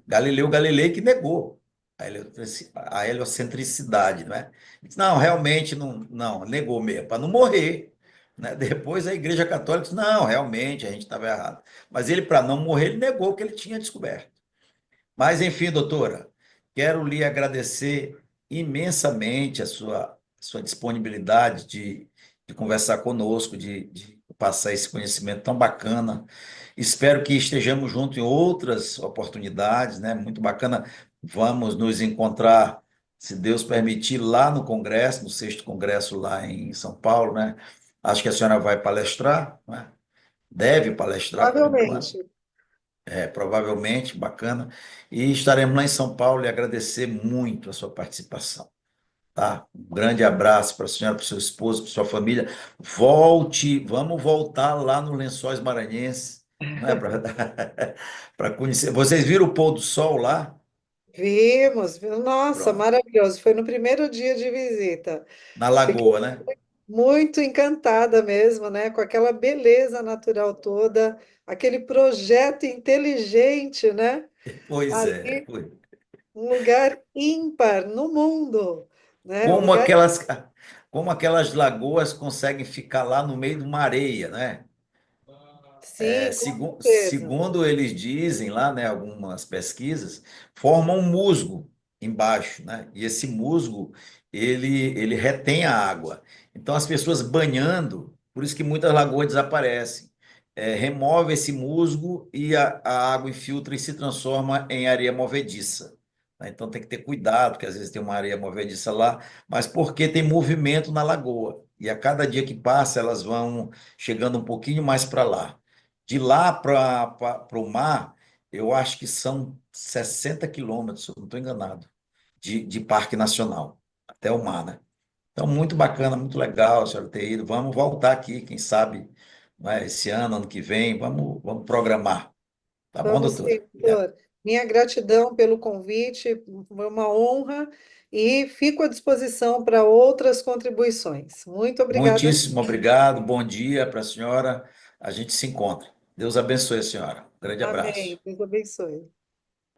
Galileu Galilei que negou a heliocentricidade, não é? Ele disse: não, realmente não, negou mesmo, para não morrer, né? Depois a Igreja Católica disse: não, realmente a gente estava errado. Mas ele, para não morrer, ele negou o que ele tinha descoberto. Mas, enfim, doutora, quero lhe agradecer imensamente a sua disponibilidade de conversar conosco, de passar esse conhecimento tão bacana. Espero que estejamos juntos em outras oportunidades, né? Muito bacana. Vamos nos encontrar, se Deus permitir, lá no Congresso, no sexto Congresso lá em São Paulo, né? Acho que a senhora vai palestrar, né? Deve palestrar por enquanto. Provavelmente. Provavelmente, bacana. E estaremos lá em São Paulo e agradecer muito a sua participação, tá? Um grande abraço para a senhora, para o seu esposo, para a sua família. Volte, vamos voltar lá no Lençóis Maranhenses, né? Para conhecer. Vocês viram o pôr do sol lá? Nossa, Pronto. maravilhoso. Foi no primeiro dia de visita. Na Fiquei Lagoa, né? muito encantada mesmo, né, com aquela beleza natural toda, aquele projeto inteligente, né? Pois é. Ali, um lugar ímpar no mundo, né? Um Como lugar, aquelas, como aquelas lagoas conseguem ficar lá no meio de uma areia, né? sim, com certeza. Segundo eles dizem lá, né, algumas pesquisas, forma um musgo embaixo, né? E esse musgo, ele retém a água. Então, as pessoas banhando, por isso que muitas lagoas desaparecem. Remove esse musgo e a água infiltra e se transforma em areia movediça, né? Então, tem que ter cuidado, porque às vezes tem uma areia movediça lá, mas porque tem movimento na lagoa. E a cada dia que passa, elas vão chegando um pouquinho mais para lá. De lá para o mar, eu acho que são 60 quilômetros, se eu não estou enganado, de parque nacional, até o mar, né? Então, muito bacana, muito legal a senhora ter ido. Vamos voltar aqui, quem sabe, né, esse ano, ano que vem, vamos programar. Tá bom, Vamos sim, doutora? doutor. Minha gratidão pelo convite, foi uma honra e fico à disposição para outras contribuições. Muito obrigada. Muitíssimo obrigado, bom dia para a senhora. A gente se encontra. Deus abençoe a senhora. Grande abraço. Amém. Deus abençoe.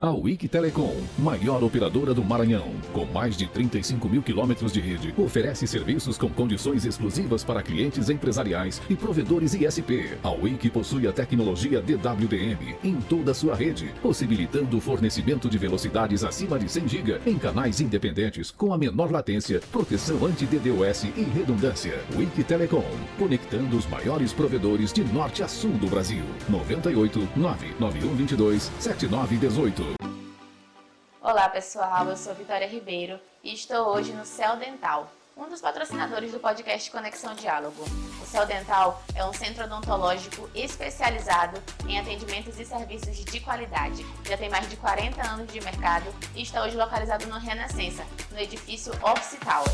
A Wiki Telecom, maior operadora do Maranhão, com mais de 35 mil quilômetros de rede, oferece serviços com condições exclusivas para clientes empresariais e provedores ISP. A Wiki possui a tecnologia DWDM em toda a sua rede, possibilitando o fornecimento de velocidades acima de 100 GB em canais independentes com a menor latência, proteção anti-DDoS e redundância. Wiki Telecom, conectando os maiores provedores de norte a sul do Brasil. 98 99122 7918. Olá pessoal, eu sou Vitória Ribeiro e estou hoje no Céu Dental, um dos patrocinadores do podcast Conexão Diálogo. O Céu Dental é um centro odontológico especializado em atendimentos e serviços de qualidade. Já tem mais de 40 anos de mercado e está hoje localizado no Renascença, no edifício Office Tower.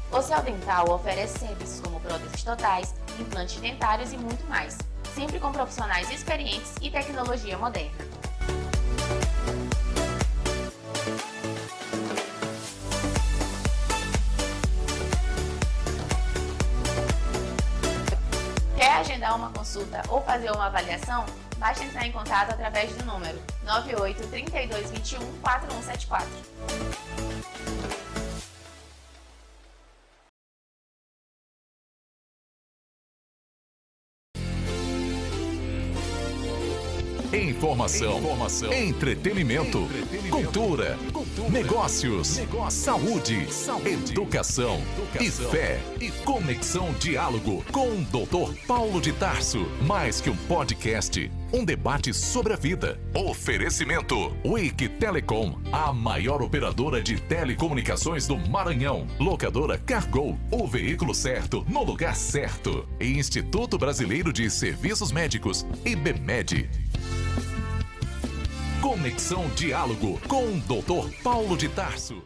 O Céu Dental oferece serviços como próteses totais, implantes dentários e muito mais, sempre com profissionais experientes e tecnologia moderna. Quer agendar uma consulta consulta ou fazer uma avaliação, basta entrar em contato através do número 98 32 21 4174. Informação, entretenimento, cultura, negócios, saúde, educação e fé. Conexão Diálogo com o Dr. Paulo de Tarso. Mais que um podcast, um debate sobre a vida. Oferecimento Wake Telecom, a maior operadora de telecomunicações do Maranhão. Locadora Cargo, o veículo certo no lugar certo. E Instituto Brasileiro de Serviços Médicos, IBMED. Conexão Diálogo com o Dr. Paulo de Tarso.